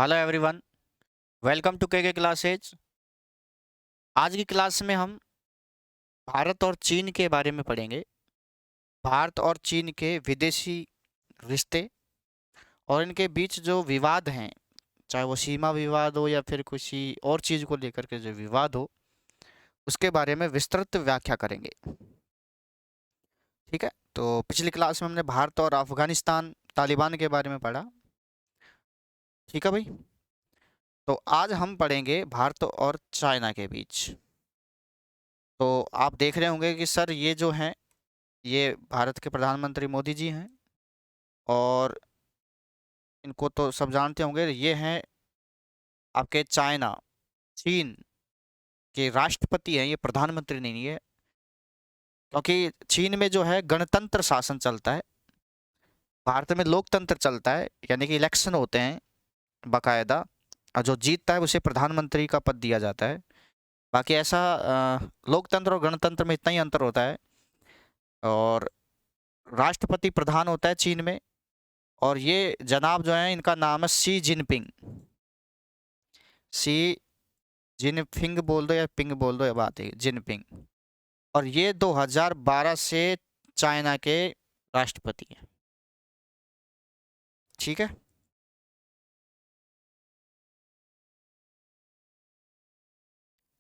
Hello everyone, welcome to के classes. आज की क्लास में हम भारत और चीन के बारे में पढ़ेंगे। भारत और चीन के विदेशी रिश्ते और इनके बीच जो विवाद हैं, चाहे वो सीमा विवाद हो या फिर किसी और चीज़ को लेकर के जो विवाद हो, उसके बारे में विस्तृत व्याख्या करेंगे। ठीक है, तो पिछली क्लास में हमने भारत और अफगानिस्तान तालिबान के बारे में पढ़ा। ठीक है भाई, तो आज हम पढ़ेंगे भारत और चाइना के बीच। तो आप देख रहे होंगे कि सर ये जो हैं, ये भारत के प्रधानमंत्री मोदी जी हैं और इनको तो सब जानते होंगे, ये हैं आपके चाइना चीन के राष्ट्रपति हैं, ये प्रधानमंत्री नहीं है। क्योंकि चीन में जो है गणतंत्र शासन चलता है, भारत में लोकतंत्र चलता है, यानी कि इलेक्शन होते हैं बाकायदा, और जो जीतता है उसे प्रधानमंत्री का पद दिया जाता है। बाकी ऐसा लोकतंत्र और गणतंत्र में इतना ही अंतर होता है। और राष्ट्रपति प्रधान होता है चीन में, और ये जनाब जो है इनका नाम है शी जिनपिंग। शी जिनपिंग बोल दो या पिंग बोल दो, ये बात है जिनपिंग। और ये 2012 से चाइना के राष्ट्रपति हैं। ठीक है,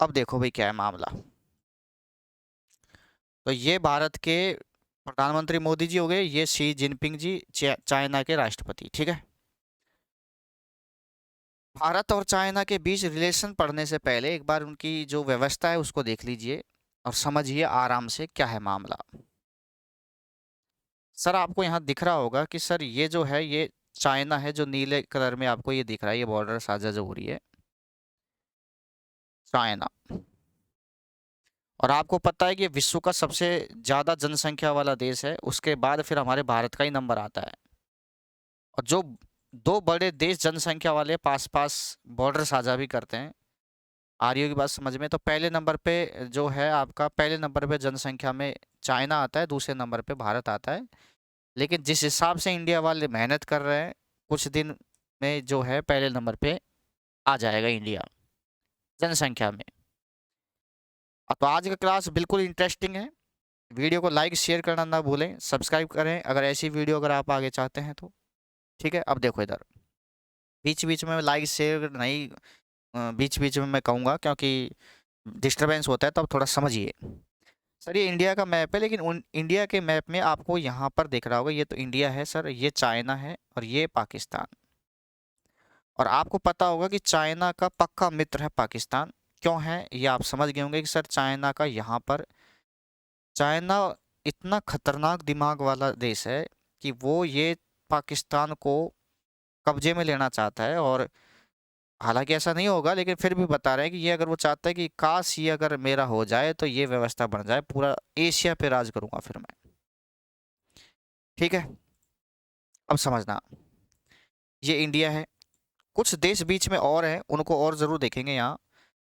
अब देखो भाई क्या है मामला। तो ये भारत के प्रधानमंत्री मोदी जी हो गए, ये शी जिनपिंग जी चाइना के राष्ट्रपति। ठीक है, भारत और चाइना के बीच रिलेशन पढ़ने से पहले एक बार उनकी जो व्यवस्था है उसको देख लीजिए और समझिए आराम से क्या है मामला। सर आपको यहाँ दिख रहा होगा कि सर ये जो है ये चाइना है, जो नीले कलर में आपको ये दिख रहा है, ये बॉर्डर साझा जो हो रही है चाइना। और आपको पता है कि ये विश्व का सबसे ज़्यादा जनसंख्या वाला देश है, उसके बाद फिर हमारे भारत का ही नंबर आता है। और जो दो बड़े देश जनसंख्या वाले पास पास बॉर्डर साझा भी करते हैं, आ रही होगी बात समझ में। तो पहले नंबर पे जो है आपका, पहले नंबर पे जनसंख्या में चाइना आता है, दूसरे नंबर पे भारत आता है। लेकिन जिस हिसाब से इंडिया वाले मेहनत कर रहे हैं, कुछ दिन में जो है पहले नंबर पे आ जाएगा इंडिया जनसंख्या में। तो आज का क्लास बिल्कुल इंटरेस्टिंग है। वीडियो को लाइक शेयर करना ना भूलें, सब्सक्राइब करें अगर ऐसी वीडियो अगर आप आगे चाहते हैं तो। ठीक है, अब देखो इधर बीच बीच में लाइक शेयर नहीं, बीच बीच में मैं कहूँगा क्योंकि डिस्टरबेंस होता है, तो अब थोड़ा समझिए। सर ये इंडिया का मैप है, लेकिन इंडिया के मैप में आपको यहाँ पर दिख रहा होगा, ये तो इंडिया है सर, ये चाइना है और ये पाकिस्तान। और आपको पता होगा कि चाइना का पक्का मित्र है पाकिस्तान। क्यों है ये आप समझ गए होंगे कि सर चाइना का यहाँ पर, चाइना इतना खतरनाक दिमाग वाला देश है कि वो ये पाकिस्तान को कब्जे में लेना चाहता है। और हालांकि ऐसा नहीं होगा, लेकिन फिर भी बता रहे हैं कि ये अगर वो चाहता है कि काश ये अगर मेरा हो जाए तो ये व्यवस्था बन जाए, पूरा एशिया पे राज करूंगा फिर मैं। ठीक है, अब समझना, ये इंडिया है, कुछ देश बीच में और हैं, उनको और जरूर देखेंगे। यहाँ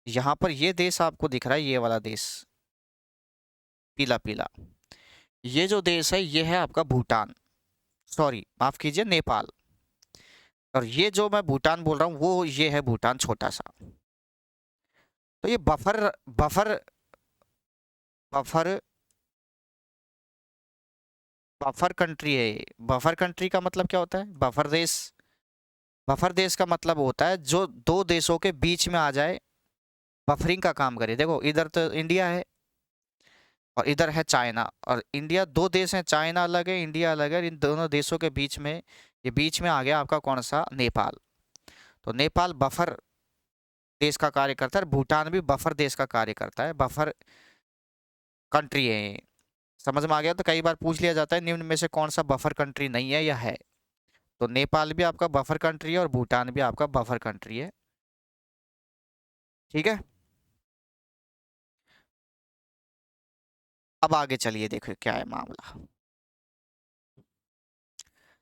यहाँ पर ये देश आपको दिख रहा है, ये वाला देश पीला पीला, ये जो देश है ये है आपका भूटान, सॉरी माफ कीजिए नेपाल। और ये जो मैं भूटान बोल रहा हूँ वो ये है भूटान छोटा सा। तो ये buffer buffer buffer buffer country है ये। बफर कंट्री का मतलब क्या होता है? बफर देश। बफर देश का मतलब होता है जो दो देशों के बीच में आ जाए, बफरिंग का काम करे। देखो इधर तो इंडिया है और इधर है चाइना, और इंडिया, दो देश हैं, चाइना अलग है इंडिया अलग है, इन दोनों देशों के बीच में, ये बीच में आ गया आपका कौन सा? नेपाल। तो नेपाल बफर देश का कार्य करता है, भूटान भी बफर देश का कार्य करता है, बफर कंट्री है ये। समझ में आ गया? तो कई बार पूछ लिया जाता है निम्न में से कौन सा बफर कंट्री नहीं है या है। तो नेपाल भी आपका बफर कंट्री है और भूटान भी आपका बफर कंट्री है। ठीक है, अब आगे चलिए देखो क्या है मामला।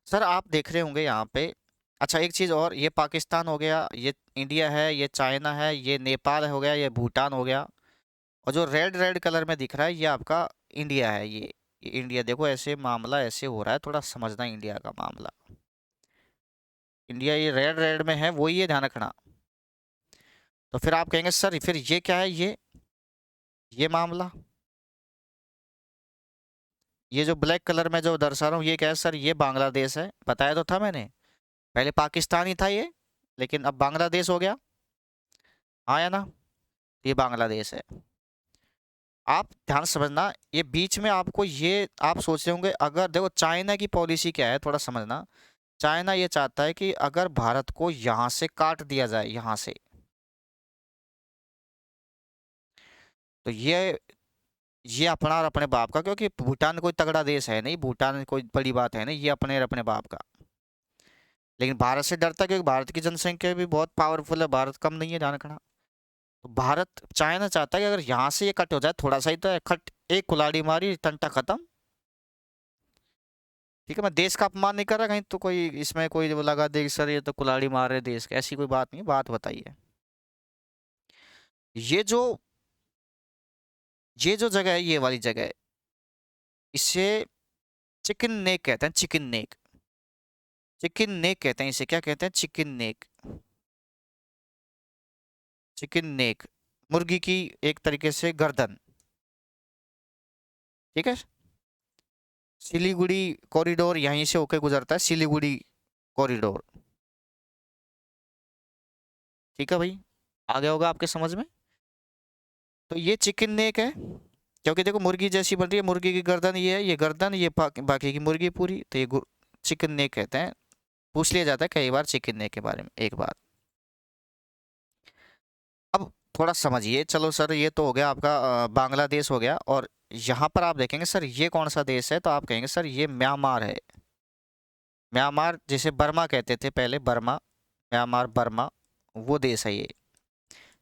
सर आप देख रहे होंगे यहाँ पे, अच्छा एक चीज़ और, ये पाकिस्तान हो गया, ये इंडिया है, ये चाइना है, ये नेपाल हो गया, ये भूटान हो गया, और जो रेड रेड कलर में दिख रहा है ये आपका इंडिया है। ये इंडिया, देखो ऐसे मामला ऐसे हो रहा है, थोड़ा समझना इंडिया का मामला। इंडिया ये रेड रेड में है, वही है, ध्यान रखना। तो फिर आप कहेंगे सर फिर ये क्या है, ये मामला, ये जो ब्लैक कलर में जो दर्शा रहा हूँ ये क्या है सर, ये बांग्लादेश है, बताया तो था मैंने, पहले पाकिस्तान ही था ये, लेकिन अब बांग्लादेश हो गया, हाँ या ना, ये बांग्लादेश है। आप ध्यान से समझना, ये बीच में आपको ये आप सोच रहे होंगे, अगर देखो चाइना की पॉलिसी क्या है थोड़ा समझना, चाइना ये चाहता है कि अगर भारत को यहां से काट दिया जाए, यहां से, तो ये अपना और अपने बाप का, क्योंकि भूटान कोई तगड़ा देश है नहीं, भूटान कोई बड़ी बात है नहीं, ये अपने और अपने बाप का, लेकिन भारत से डरता है क्योंकि भारत की जनसंख्या भी बहुत पावरफुल है, भारत कम नहीं है, ध्यान रखना। तो भारत चाइना चाहता है कि अगर यहाँ से ये कट हो जाए, थोड़ा सा ही तो है, खट एक कुलाड़ी मारी टंटा खत्म। ठीक है, मैं देश का अपमान नहीं कर रहा कहीं तो कोई इसमें कोई वो लगा दे कि सर ये तो कुलाड़ी मार रहे देश का, ऐसी कोई बात नहीं है, बात बताइए। ये जो ये जो जगह है, ये वाली जगह है, इसे चिकन नेक कहते हैं, चिकन नेक, चिकन नेक कहते हैं इसे, क्या कहते हैं, चिकन नेक, चिकन नेक, मुर्गी की एक तरीके से गर्दन। ठीक है, सिलीगुड़ी कॉरिडोर यहीं से होके गुजरता है, सिलीगुड़ी कॉरिडोर। ठीक है भाई, आ गया होगा आपके समझ में। तो ये चिकन नेक है, क्योंकि देखो मुर्गी जैसी बन रही है, मुर्गी की गर्दन ये है, ये गर्दन, ये बाकी की मुर्गी पूरी, तो ये चिकन नेक कहते हैं। पूछ लिया जाता है कई बार चिकन नेक के बारे में, एक बार। अब थोड़ा समझिए, चलो सर ये तो हो गया आपका बांग्लादेश हो गया, और यहाँ पर आप देखेंगे सर ये कौन सा देश है, तो आप कहेंगे सर ये म्यांमार है, म्यांमार जिसे बर्मा कहते थे पहले, बर्मा, म्यांमार बर्मा, वो देश है ये,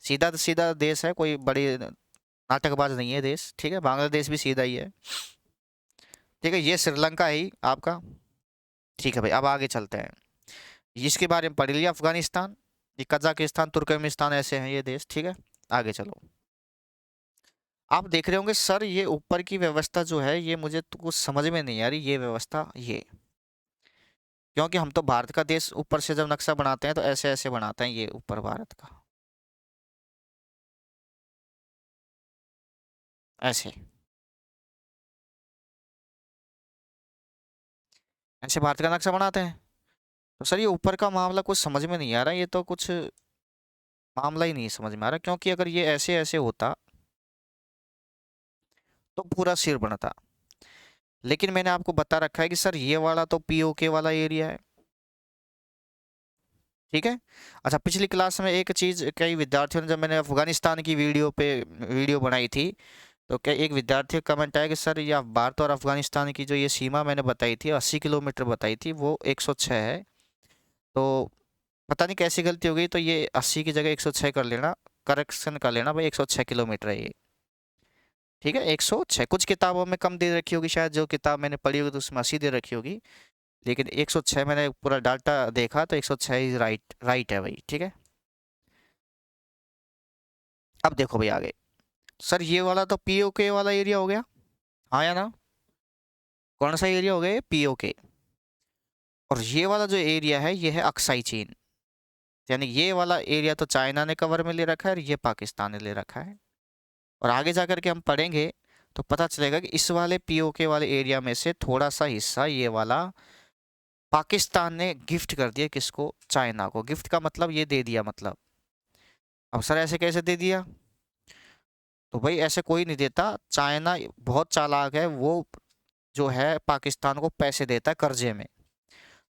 सीधा सीधा देश है, कोई बड़ी नाटकबाज नहीं है देश। ठीक है, बांग्लादेश भी सीधा ही है। ठीक है, ये श्रीलंका है ही आपका। ठीक है भाई, अब आगे चलते हैं, इसके बारे में पढ़ लिया, अफगानिस्तान, ये कजाकिस्तान, तुर्कमेनिस्तान, ऐसे हैं ये देश। ठीक है, आगे चलो। आप देख रहे होंगे सर ये ऊपर की व्यवस्था जो है, ये मुझे तो कुछ समझ में नहीं आ रही, ये व्यवस्था, ये क्योंकि हम तो भारत का देश ऊपर से जब नक्शा बनाते हैं तो ऐसे ऐसे बनाते हैं, ये ऊपर भारत का ऐसे, ऐसे भारत का नक्शा बनाते हैं। तो सर ये ऊपर का मामला कुछ समझ में नहीं आ रहा, ये तो कुछ मामला ही नहीं समझ में आ रहा, क्योंकि अगर ये ऐसे ऐसे होता तो पूरा सिर बनता, लेकिन मैंने आपको बता रखा है कि सर ये वाला तो पीओके वाला एरिया है। ठीक है, अच्छा पिछली क्लास में एक चीज़ कई विद्यार्थियों ने, जब मैंने अफगानिस्तान की वीडियो बनाई थी, तो क्या एक विद्यार्थी का कमेंट आया कि सर ये भारत और अफगानिस्तान की जो ये सीमा मैंने बताई थी 80 किलोमीटर बताई थी, वो 106 है। तो पता नहीं कैसी गलती हो गई, तो ये 80 की जगह 106 कर लेना, करेक्शन कर लेना भाई, 106 किलोमीटर है ये। ठीक है, 106, कुछ किताबों में कम दे रखी होगी शायद, जो किताब मैंने पढ़ी होगी तो उसमें 80 दे रखी होगी, लेकिन 106 मैंने पूरा डाटा देखा तो 106 इज राइट, राइट है भाई। ठीक है, अब देखो भाई आगे, सर ये वाला तो पीओके वाला एरिया हो गया, हाँ या ना, कौन सा एरिया हो गया ये, पीओके। और ये वाला जो एरिया है ये है अक्साई चीन, यानी ये वाला एरिया तो चाइना ने कवर में ले रखा है और ये पाकिस्तान ने ले रखा है। और आगे जा कर के हम पढ़ेंगे तो पता चलेगा कि इस वाले पीओके वाले एरिया में से थोड़ा सा हिस्सा ये वाला पाकिस्तान ने गिफ्ट कर दिया, किसको, चाइना को। गिफ्ट का मतलब ये दे दिया, मतलब अब सर ऐसे कैसे दे दिया, तो भाई ऐसे कोई नहीं देता, चाइना बहुत चालाक है, वो जो है पाकिस्तान को पैसे देता है कर्जे में,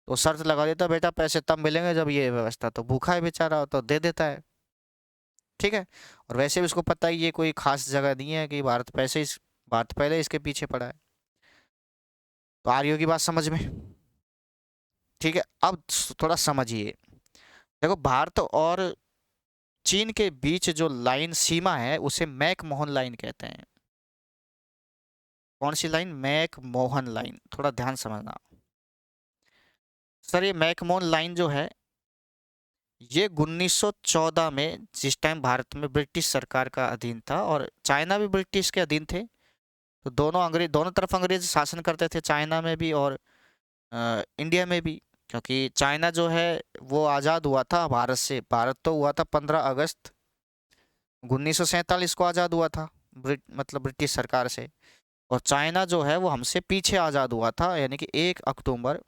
तो शर्त लगा देता बेटा पैसे तब मिलेंगे जब ये व्यवस्था, तो भूखा है बेचारा तो दे देता है। ठीक है, और वैसे भी उसको पता है ये कोई खास जगह नहीं है कि भारत पहले इसके पीछे पड़ा है। तो आ रही होगी बात समझ में। ठीक है, अब थोड़ा समझिए, देखो भारत और चीन के बीच जो लाइन सीमा है उसे मैक मोहन लाइन कहते हैं। कौन सी लाइन, मैक मोहन लाइन, थोड़ा ध्यान समझना। सर ये मैक मोहन लाइन जो है ये 1914 में, जिस टाइम भारत में ब्रिटिश सरकार का अधीन था और चाइना भी ब्रिटिश के अधीन थे, तो दोनों तरफ अंग्रेज शासन करते थे, चाइना में भी और इंडिया में भी। क्योंकि चाइना जो है वो आज़ाद हुआ था भारत से। भारत तो हुआ था 15 अगस्त 1947 को आज़ाद हुआ था, मतलब ब्रिटिश सरकार से। और चाइना जो है वो हमसे पीछे आज़ाद हुआ था, यानी कि 1 अक्टूबर।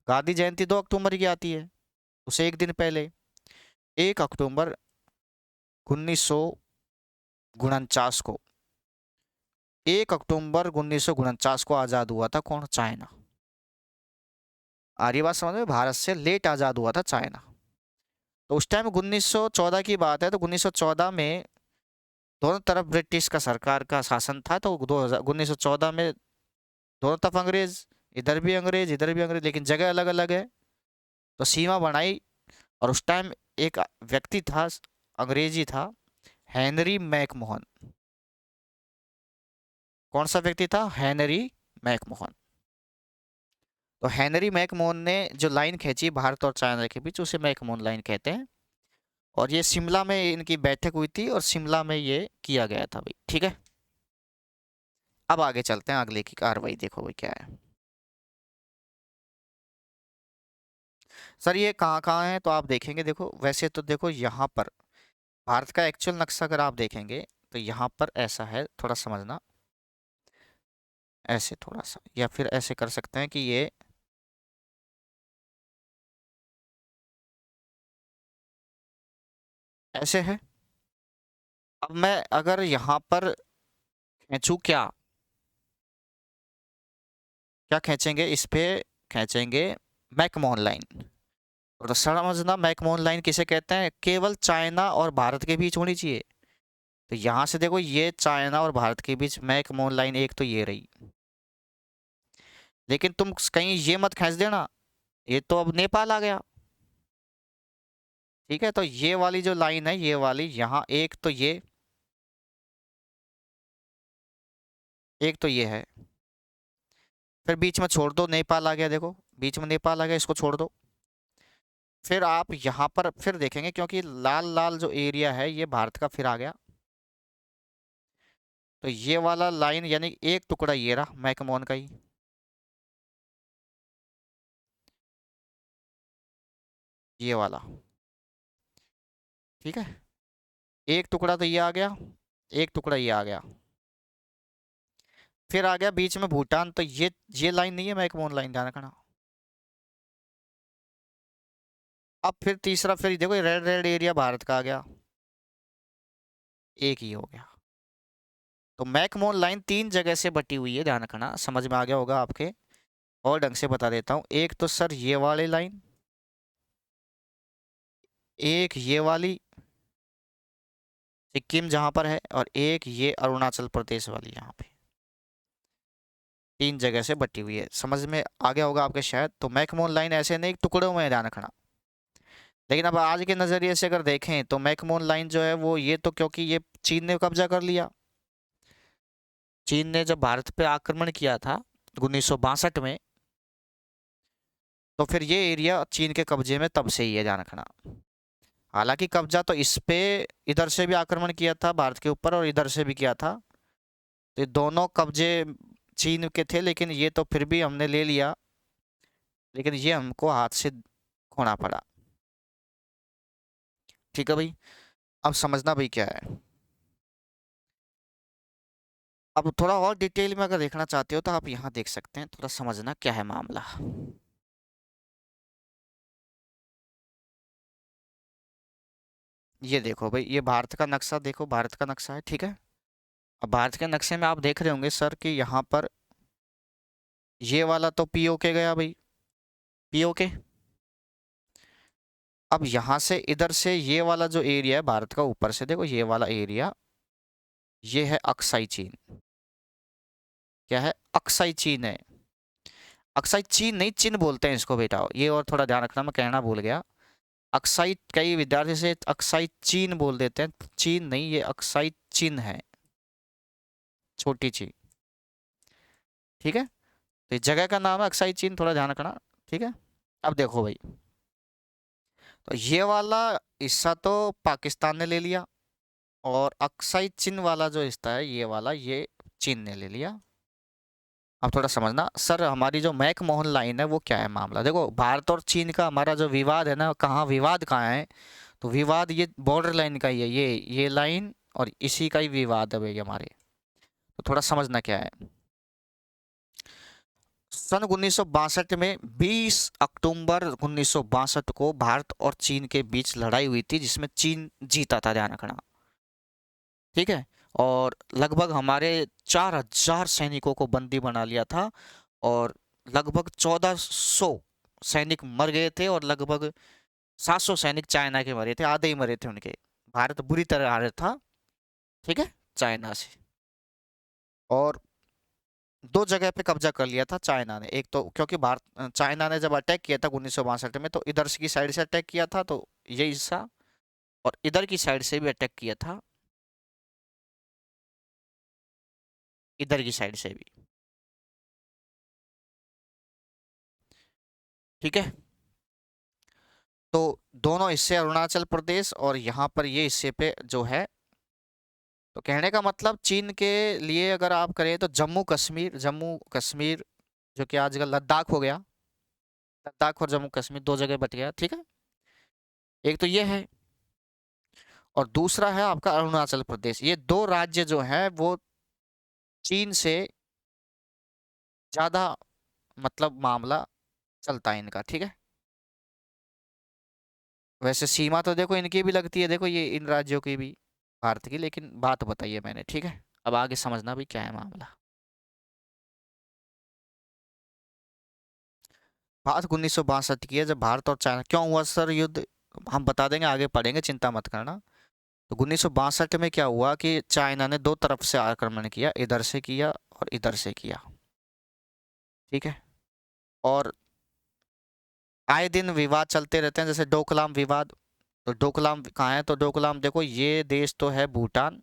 गांधी जयंती 2 अक्टूबर की आती है, उसे एक दिन पहले 1 अक्टूबर 1949 को, 1 अक्टूबर 1949 को आज़ाद हुआ था कौन? चाइना। आ रही बात समझ में? भारत से लेट आज़ाद हुआ था चाइना। तो उस टाइम 1914 की बात है, तो 1914 में दोनों तरफ ब्रिटिश का सरकार का शासन था। तो 1914 में दोनों तरफ अंग्रेज, इधर भी अंग्रेज इधर भी अंग्रेज, लेकिन जगह अलग अलग है। तो सीमा बनाई। और उस टाइम एक व्यक्ति था, अंग्रेजी था, हेनरी मैकमोहन। कौन सा व्यक्ति था? Henry McMahon. तो हेनरी मैकमोहन ने जो लाइन खींची भारत और चाइना के बीच, उसे मैकमोहन लाइन कहते हैं। और ये शिमला में इनकी बैठक हुई थी, और शिमला में ये किया गया था भाई। ठीक है, अब आगे चलते हैं, अगले की कार्रवाई देखो भाई क्या है। सर ये कहाँ कहाँ है, तो आप देखेंगे, देखो वैसे तो देखो यहाँ पर भारत का एक्चुअल नक्शा अगर आप देखेंगे तो यहाँ पर ऐसा है, थोड़ा समझना। ऐसे थोड़ा सा, या फिर ऐसे कर सकते हैं कि ये ऐसे है। अब मैं अगर यहाँ पर खींचूं, क्या क्या खींचेंगे इस पे? खींचेंगे मैकमोहन लाइन। तो समझना, मैकमोहन लाइन किसे कहते हैं? केवल चाइना और भारत के बीच होनी चाहिए। तो यहाँ से देखो, ये चाइना और भारत के बीच मैकमोहन लाइन एक तो ये रही। लेकिन तुम कहीं ये मत खींच देना, ये तो अब नेपाल आ गया। ठीक है, तो ये वाली जो लाइन है, ये वाली यहाँ, एक तो ये, एक तो ये है। फिर बीच में छोड़ दो, नेपाल आ गया, देखो बीच में नेपाल आ गया, इसको छोड़ दो। फिर आप यहाँ पर फिर देखेंगे, क्योंकि लाल लाल जो एरिया है ये भारत का फिर आ गया। तो ये वाला लाइन, यानी एक टुकड़ा ये रहा मैकमोहन का ही, ये वाला। ठीक है, एक टुकड़ा तो ये आ गया, एक टुकड़ा ये आ गया। फिर आ गया बीच में भूटान। तो ये लाइन नहीं है मैकमोहन लाइन, ध्यान रखना। अब फिर तीसरा, फिर देखो रेड रेड एरिया भारत का आ गया, एक ही हो गया। तो मैकमोहन लाइन 3 जगह से बटी हुई है, ध्यान रखना। समझ में आ गया होगा आपके, और ढंग से बता देता हूँ। एक तो सर ये वाली लाइन, एक ये वाली सिक्किम जहां पर है, और एक ये अरुणाचल प्रदेश वाली यहाँ पे। 3 जगह से बटी हुई है, समझ में आ गया होगा आपके शायद। तो मैकमोहन लाइन ऐसे नहीं टुकड़ों में है, ध्यान रखना। लेकिन अब आज के नज़रिए से अगर देखें तो मैकमोहन लाइन जो है वो, ये तो क्योंकि ये चीन ने कब्जा कर लिया। चीन ने जब भारत पे आक्रमण किया था 1962 में, तो फिर ये एरिया चीन के कब्जे में तब से ही है, ध्यान रखना। हालांकि कब्जा तो इस पे इधर से भी आक्रमण किया था भारत के ऊपर, और इधर से भी किया था। तो ये दोनों कब्जे चीन के थे, लेकिन ये तो फिर भी हमने ले लिया, लेकिन ये हमको हाथ से खोना पड़ा। ठीक है भाई, अब समझना भाई क्या है। अब थोड़ा और डिटेल में अगर देखना चाहते हो तो आप यहाँ देख सकते हैं, थोड़ा समझना क्या है मामला। ये देखो भाई, ये भारत का नक्शा, देखो भारत का नक्शा है, ठीक है। अब भारत के नक्शे में आप देख रहे होंगे सर कि यहाँ पर ये वाला तो पीओके गया भाई, पीओके। अब यहाँ से इधर से ये वाला जो एरिया है भारत का, ऊपर से देखो ये वाला एरिया, ये है अक्साई चीन। क्या है? अक्साई चीन है। अक्साई चीन नहीं, चीन बोलते हैं इसको बेटा, ये और थोड़ा ध्यान रखना, मैं कहना भूल गया। अक्साई, कई विद्यार्थी से अक्साई चीन बोल देते हैं, चीन नहीं, ये अक्साई चीन है, छोटी चीन। ठीक है, तो इस जगह का नाम है अक्साई चीन, थोड़ा ध्यान रखना। ठीक है, अब देखो भाई, तो ये वाला हिस्सा तो पाकिस्तान ने ले लिया, और अक्साई चीन वाला जो हिस्सा है ये वाला, ये चीन ने ले लिया। अब थोड़ा समझना सर, हमारी जो मैक मोहन लाइन है वो क्या है मामला। देखो भारत और चीन का हमारा जो विवाद है ना, कहाँ विवाद कहाँ है, तो विवाद ये बॉर्डर लाइन का ही है, ये लाइन, और इसी का ही विवाद है भाई हमारे। तो थोड़ा समझना क्या है। सन 1962 में 20 अक्टूबर 1962 को भारत और चीन के बीच लड़ाई हुई थी, जिसमें चीन जीता था, ध्यान रखना। ठीक है। और लगभग हमारे 4000 सैनिकों को बंदी बना लिया था, और लगभग 1400 सैनिक मर गए थे, और लगभग 700 सैनिक चाइना के मरे थे, आधे ही मरे थे उनके। भारत बुरी तरह हारा था, ठीक है, चाइना से। और दो जगह पे कब्जा कर लिया था चाइना ने। एक तो क्योंकि भारत चाइना ने जब अटैक किया था 1962 में, तो इधर की साइड से अटैक किया था, तो ये हिस्सा, और इधर की साइड से भी अटैक किया था, इधर की साइड से भी। ठीक है। तो दोनों हिस्से अरुणाचल प्रदेश और यहाँ पर ये हिस्से पे जो है, तो कहने का मतलब चीन के लिए अगर आप करें तो जम्मू कश्मीर जो कि आजकल लद्दाख हो गया, लद्दाख और जम्मू कश्मीर दो जगह बट गया, ठीक है। एक तो ये है, और दूसरा है आपका अरुणाचल प्रदेश। ये दो राज्य जो है वो चीन से ज्यादा मतलब मामला चलता है इनका, ठीक है। वैसे सीमा तो देखो इनकी भी लगती है, देखो ये इन राज्यों की भी भारत की, लेकिन बात बताइए मैंने, ठीक है। अब आगे समझना भी क्या है मामला। बात 1962 की है, जब भारत और चाइना क्यों हुआ सर युद्ध, हम बता देंगे, आगे पढ़ेंगे, चिंता मत करना। तो 1962 में क्या हुआ कि चाइना ने दो तरफ से आक्रमण किया, इधर से किया और इधर से किया, ठीक है। और आए दिन विवाद चलते रहते हैं, जैसे डोकलाम विवाद। तो डोकलाम कहाँ है, तो डोकलाम देखो ये देश तो है भूटान,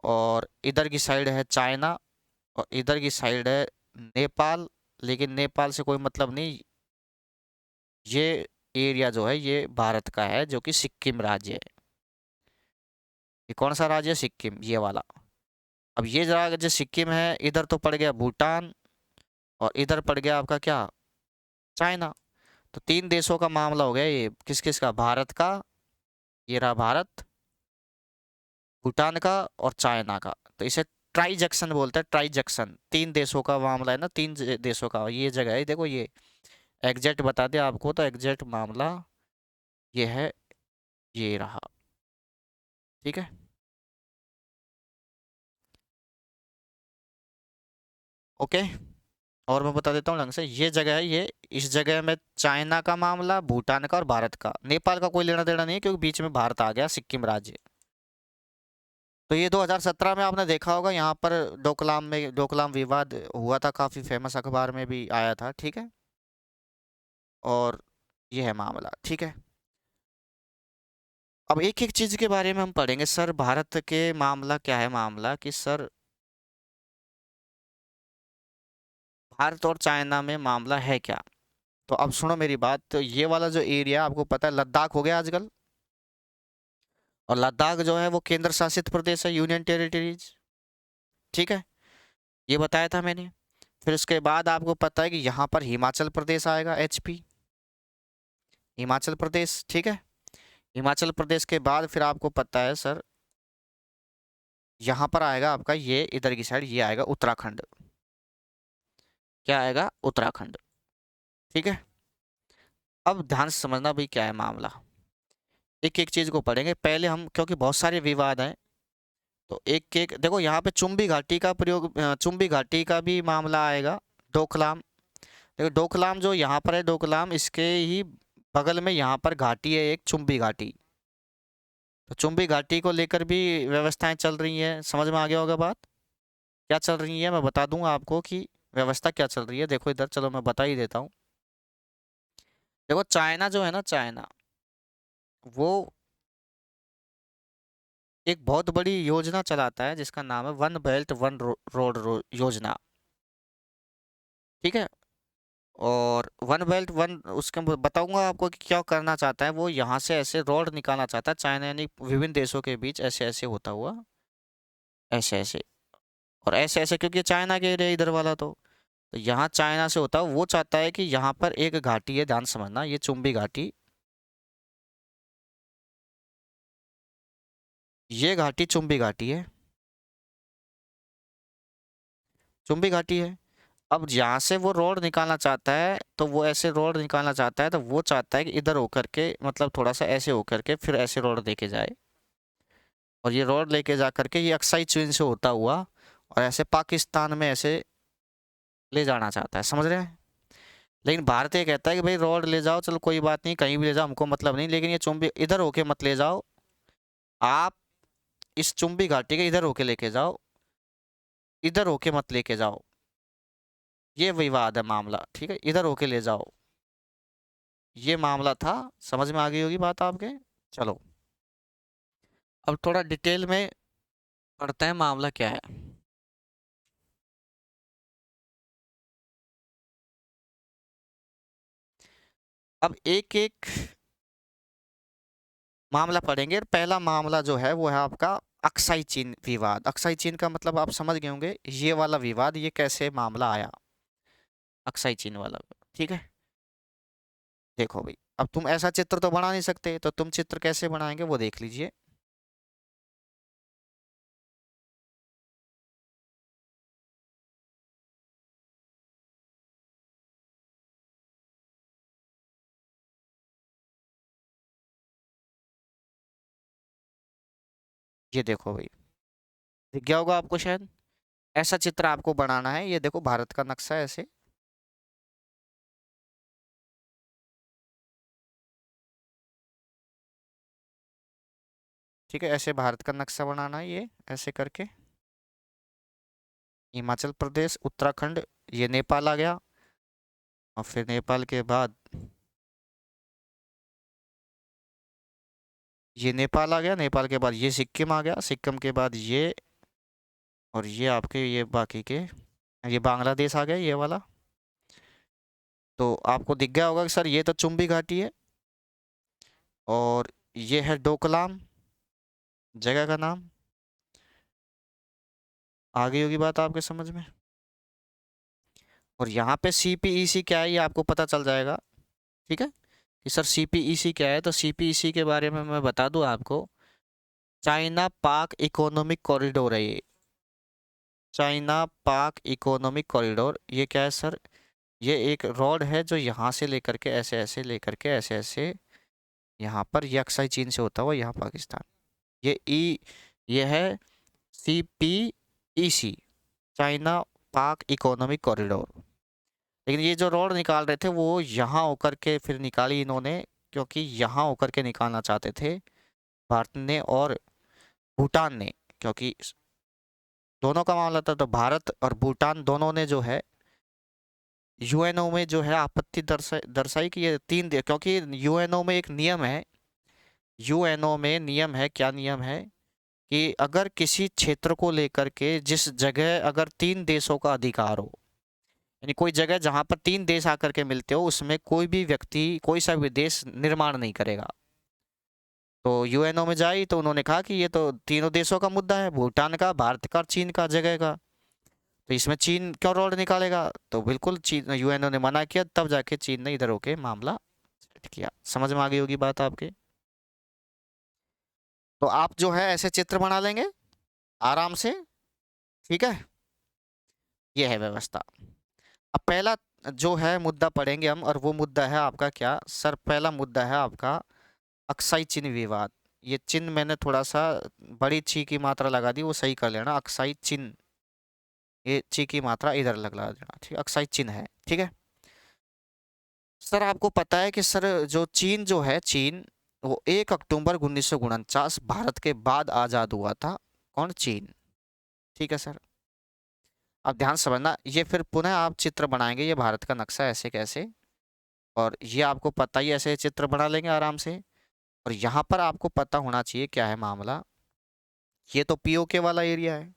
और इधर की साइड है चाइना, और इधर की साइड है नेपाल। लेकिन नेपाल से कोई मतलब नहीं, ये एरिया जो है ये भारत का है, जो कि सिक्किम राज्य है। ये कौन सा राज्य है, सिक्किम, ये वाला। अब ये जरा जो सिक्किम है, इधर तो पड़ गया भूटान, और इधर पड़ गया आपका क्या, चाइना। तो तीन देशों का मामला हो गया ये, किस किस का, भारत का, ये रहा भारत, भूटान का और चाइना का। तो इसे ट्राई जंक्शन बोलते हैं, ट्राई जंक्शन, तीन देशों का मामला है ना, तीन देशों का ये जगह है, देखो ये एग्जैक्ट बता दिया आपको, तो एग्जैक्ट मामला ये है, ये रहा, ठीक है। ओके। और मैं बता देता हूँ ढंग से, ये जगह है ये, इस जगह में चाइना का मामला, भूटान का और भारत का, नेपाल का कोई लेना देना नहीं है, क्योंकि बीच में भारत आ गया, सिक्किम राज्य। तो ये 2017 में आपने देखा होगा, यहाँ पर डोकलाम में डोकलाम विवाद हुआ था, काफी फेमस, अखबार में भी आया था, ठीक है। और ये है मामला, ठीक है। अब एक एक चीज के बारे में हम पढ़ेंगे सर, भारत के मामला क्या है मामला, कि सर भारत और चाइना में मामला है क्या। तो अब सुनो मेरी बात, तो ये वाला जो एरिया आपको पता है लद्दाख हो गया आजकल, और लद्दाख जो है वो केंद्र शासित प्रदेश है, यूनियन टेरिटरीज, ठीक है, ये बताया था मैंने। फिर उसके बाद आपको पता है कि यहाँ पर हिमाचल प्रदेश आएगा, एचपी, हिमाचल प्रदेश, ठीक है। हिमाचल प्रदेश के बाद फिर आपको पता है सर, यहाँ पर आएगा आपका ये, इधर की साइड ये आएगा उत्तराखंड, क्या आएगा, उत्तराखंड, ठीक है। अब ध्यान से समझना भाई क्या है मामला, एक एक चीज को पढ़ेंगे पहले हम, क्योंकि बहुत सारे विवाद हैं। तो एक एक देखो, यहाँ पे चुम्बी घाटी का प्रयोग, चुम्बी घाटी का भी मामला आएगा, डोकलाम। देखो डोकलाम जो यहाँ पर है, डोकलाम इसके ही बगल में यहाँ पर घाटी है एक, चुम्बी घाटी। तो चुम्बी घाटी को लेकर भी व्यवस्थाएं चल रही हैं, समझ में आ गया होगा बात, क्या चल रही है, मैं बता दूंगा आपको कि व्यवस्था क्या चल रही है। देखो इधर, चलो मैं बता ही देता हूँ। देखो चाइना जो है ना, चाइना वो एक बहुत बड़ी योजना चलाता है, जिसका नाम है वन बेल्ट वन रोड योजना, ठीक है। और वन बेल्ट वन, उसके बताऊंगा आपको कि क्या करना चाहता है वो, यहाँ से ऐसे रोड निकालना चाहता है चाइना, यानी विभिन्न देशों के बीच ऐसे ऐसे होता हुआ, ऐसे ऐसे, और ऐसे ऐसे क्योंकि चाइना के एरिया इधर वाला, तो यहाँ चाइना से होता वो चाहता है कि यहाँ पर एक घाटी है, ध्यान समझना, ये चुंबी घाटी, ये घाटी चुंबी घाटी है, चुंबी घाटी है। अब यहाँ से वो रोड निकालना चाहता है, तो वो ऐसे रोड निकालना चाहता है, तो वो चाहता है कि इधर होकर के, मतलब थोड़ा सा ऐसे होकर के फिर ऐसे रोड लेके जाए, और ये रोड लेके जा करके ये अक्साई चीन से होता हुआ और ऐसे पाकिस्तान में ऐसे ले जाना चाहता है, समझ रहे हैं। लेकिन भारत ये कहता है कि भाई रोड ले जाओ, चलो कोई बात नहीं, कहीं भी ले जाओ, हमको मतलब नहीं, लेकिन ये चुंबी इधर होके मत ले जाओ, आप इस चुंबी घाटी के इधर होके लेके जाओ, इधर होके मत लेके जाओ, ये विवाद है मामला, ठीक है, इधर होके ले जाओ, ये मामला था। समझ में आ गई होगी बात आपके। चलो अब थोड़ा डिटेल में पढ़ते हैं मामला क्या है। अब एक एक मामला पढ़ेंगे। पहला मामला जो है वो है आपका अक्साई चीन विवाद। अक्साई चीन का मतलब आप समझ गए होंगे, ये वाला विवाद, ये कैसे मामला आया, अक्साई चीन वाला, ठीक है। देखो भाई, अब तुम ऐसा चित्र तो बना नहीं सकते, तो तुम चित्र कैसे बनाएंगे वो देख लीजिए। ये देखो भाई, दिख गया होगा आपको शायद, ऐसा चित्र आपको बनाना है। ये देखो भारत का नक्शा है ऐसे, ठीक है, ऐसे भारत का नक्शा बनाना है, ये ऐसे करके। हिमाचल प्रदेश, उत्तराखंड, ये नेपाल आ गया, और फिर नेपाल के बाद ये नेपाल आ गया, नेपाल के बाद ये सिक्किम आ गया, सिक्किम के बाद ये, और ये आपके ये बाकी के, ये बांग्लादेश आ गया ये वाला। तो आपको दिख गया होगा कि सर ये तो चुंबी घाटी है, और ये है डोकलाम, जगह का नाम। आ गई होगी बात आपके समझ में। और यहाँ पे CPEC क्या है ये आपको पता चल जाएगा, ठीक है, कि सर CPEC क्या है। तो CPEC के बारे में मैं बता दूं आपको, चाइना पाक इकोनॉमिक कॉरिडोर है ये, चाइना पाक इकोनॉमिक कॉरिडोर। ये क्या है सर, ये एक रोड है जो यहाँ से लेकर के ऐसे ऐसे लेकर के ऐसे ऐसे यहाँ पर, ये अक्साई चीन से होता हुआ यहाँ पाकिस्तान, ये है CPEC, चाइना पाक इकोनॉमिक कॉरिडोर। लेकिन ये जो रोड निकाल रहे थे वो यहाँ होकर के फिर निकाली इन्होंने, क्योंकि यहाँ होकर के निकालना चाहते थे भारत ने और भूटान ने, क्योंकि दोनों का मामला था। तो भारत और भूटान दोनों ने जो है UNO में जो है आपत्ति दर्शाई कि ये क्योंकि UNO में एक नियम है, UNO में नियम है, क्या नियम है, कि अगर किसी क्षेत्र को लेकर के जिस जगह अगर 3 देशों का अधिकार हो, यानी कोई जगह जहां पर 3 देश आकर के मिलते हो, उसमें कोई भी व्यक्ति, कोई सा भी देश निर्माण नहीं करेगा। तो UNO में जाई तो उन्होंने कहा कि ये तो तीनों देशों का मुद्दा है, भूटान का, भारत का, चीन का, जगह का, तो इसमें चीन क्यों रोड निकालेगा। तो बिल्कुल चीन, UNO ने मना किया, तब जाके चीन ने इधर होके मामला सेट किया। समझ में आ गई होगी बात आपके। तो आप जो है ऐसे चित्र बना लेंगे आराम से, ठीक है, ये है व्यवस्था। अब पहला जो है मुद्दा पढ़ेंगे हम, और वो मुद्दा है आपका क्या सर, पहला मुद्दा है आपका अक्साई चीन विवाद। ये चिन्ह मैंने थोड़ा सा बड़ी ची की मात्रा लगा दी, वो सही कर लेना, अक्साई चीन, ये ची की मात्रा इधर लगा देना, ठीक है, अक्साई चीन है, ठीक है। सर आपको पता है कि सर जो चीन जो है, चीन वो 1 अक्टूबर 1949 भारत के बाद आज़ाद हुआ था। कौन, चीन, ठीक है सर। अब ध्यान समझना, ये फिर पुनः आप चित्र बनाएंगे, ये भारत का नक्शा ऐसे कैसे, और ये आपको पता ही, ऐसे चित्र बना लेंगे आराम से। और यहाँ पर आपको पता होना चाहिए क्या है मामला, ये तो POK वाला एरिया है।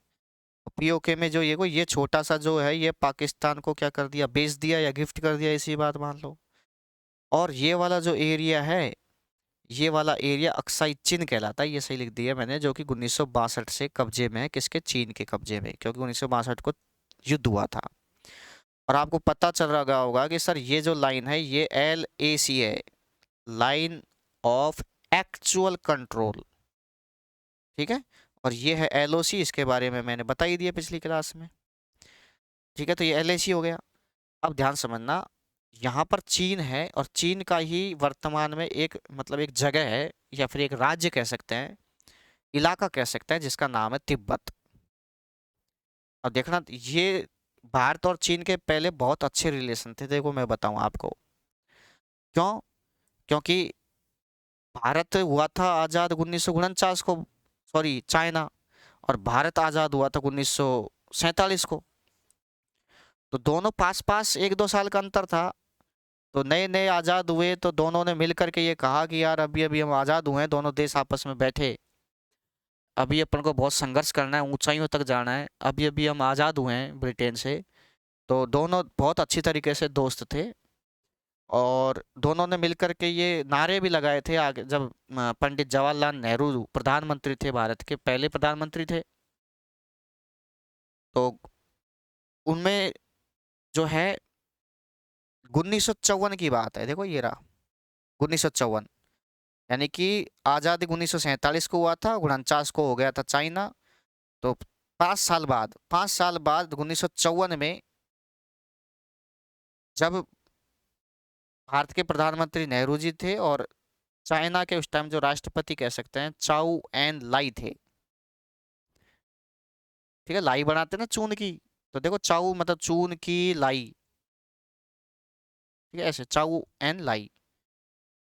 POK में जो ये छोटा सा जो है, ये पाकिस्तान को क्या कर दिया, बेच दिया या गिफ्ट कर दिया, इसी बात मान लो। और ये वाला जो एरिया है, ये वाला एरिया अक्साई चीन कहलाता है, ये सही लिख दिया मैंने, जो कि 1962 से कब्जे में है, किसके? चीन के कब्जे में, क्योंकि 1962 को युद्ध हुआ था। और आपको पता चल रहा होगा कि सर ये जो लाइन है ये LAC है, लाइन ऑफ एक्चुअल कंट्रोल, ठीक है। और ये है LOC, इसके बारे में मैंने बता ही दिया पिछली क्लास में, ठीक है। तो ये LAC हो गया। अब ध्यान समझना, यहाँ पर चीन है और चीन का ही वर्तमान में एक मतलब एक जगह है या फिर एक राज्य कह सकते हैं, इलाका कह सकते हैं, जिसका नाम है तिब्बत। अब देखना, ये भारत और चीन के पहले बहुत अच्छे रिलेशन थे, देखो मैं बताऊं आपको क्यों। क्योंकि भारत हुआ था आज़ाद 1949 को, सॉरी चाइना, और भारत आज़ाद हुआ था 1947 को। तो दोनों पास पास 1-2 साल का अंतर था। तो नए नए आज़ाद हुए तो दोनों ने मिल करके ये कहा कि यार अभी अभी हम आज़ाद हुए हैं, दोनों देश आपस में बैठे, अभी अपन को बहुत संघर्ष करना है, ऊंचाइयों तक जाना है, अभी अभी हम आज़ाद हुए हैं ब्रिटेन से। तो दोनों बहुत अच्छी तरीके से दोस्त थे, और दोनों ने मिलकर के ये नारे भी लगाए थे आगे, जब पंडित जवाहरलाल नेहरू प्रधानमंत्री थे, भारत के पहले प्रधानमंत्री थे। तो उनमें जो है 1954 की बात है, देखो ये रहा 1954, यानी कि आज़ादी 1947 को हुआ था, 49 को हो गया था चाइना। तो 5 साल बाद 1954 में जब भारत के प्रधानमंत्री नेहरू जी थे, और चाइना के उस टाइम जो राष्ट्रपति कह सकते हैं चाउ एन लाई थे, ठीक है। लाई बनाते ना चून की, तो देखो चाउ मतलब चून की लाई, ठीक है, ऐसे चाउ एन लाई।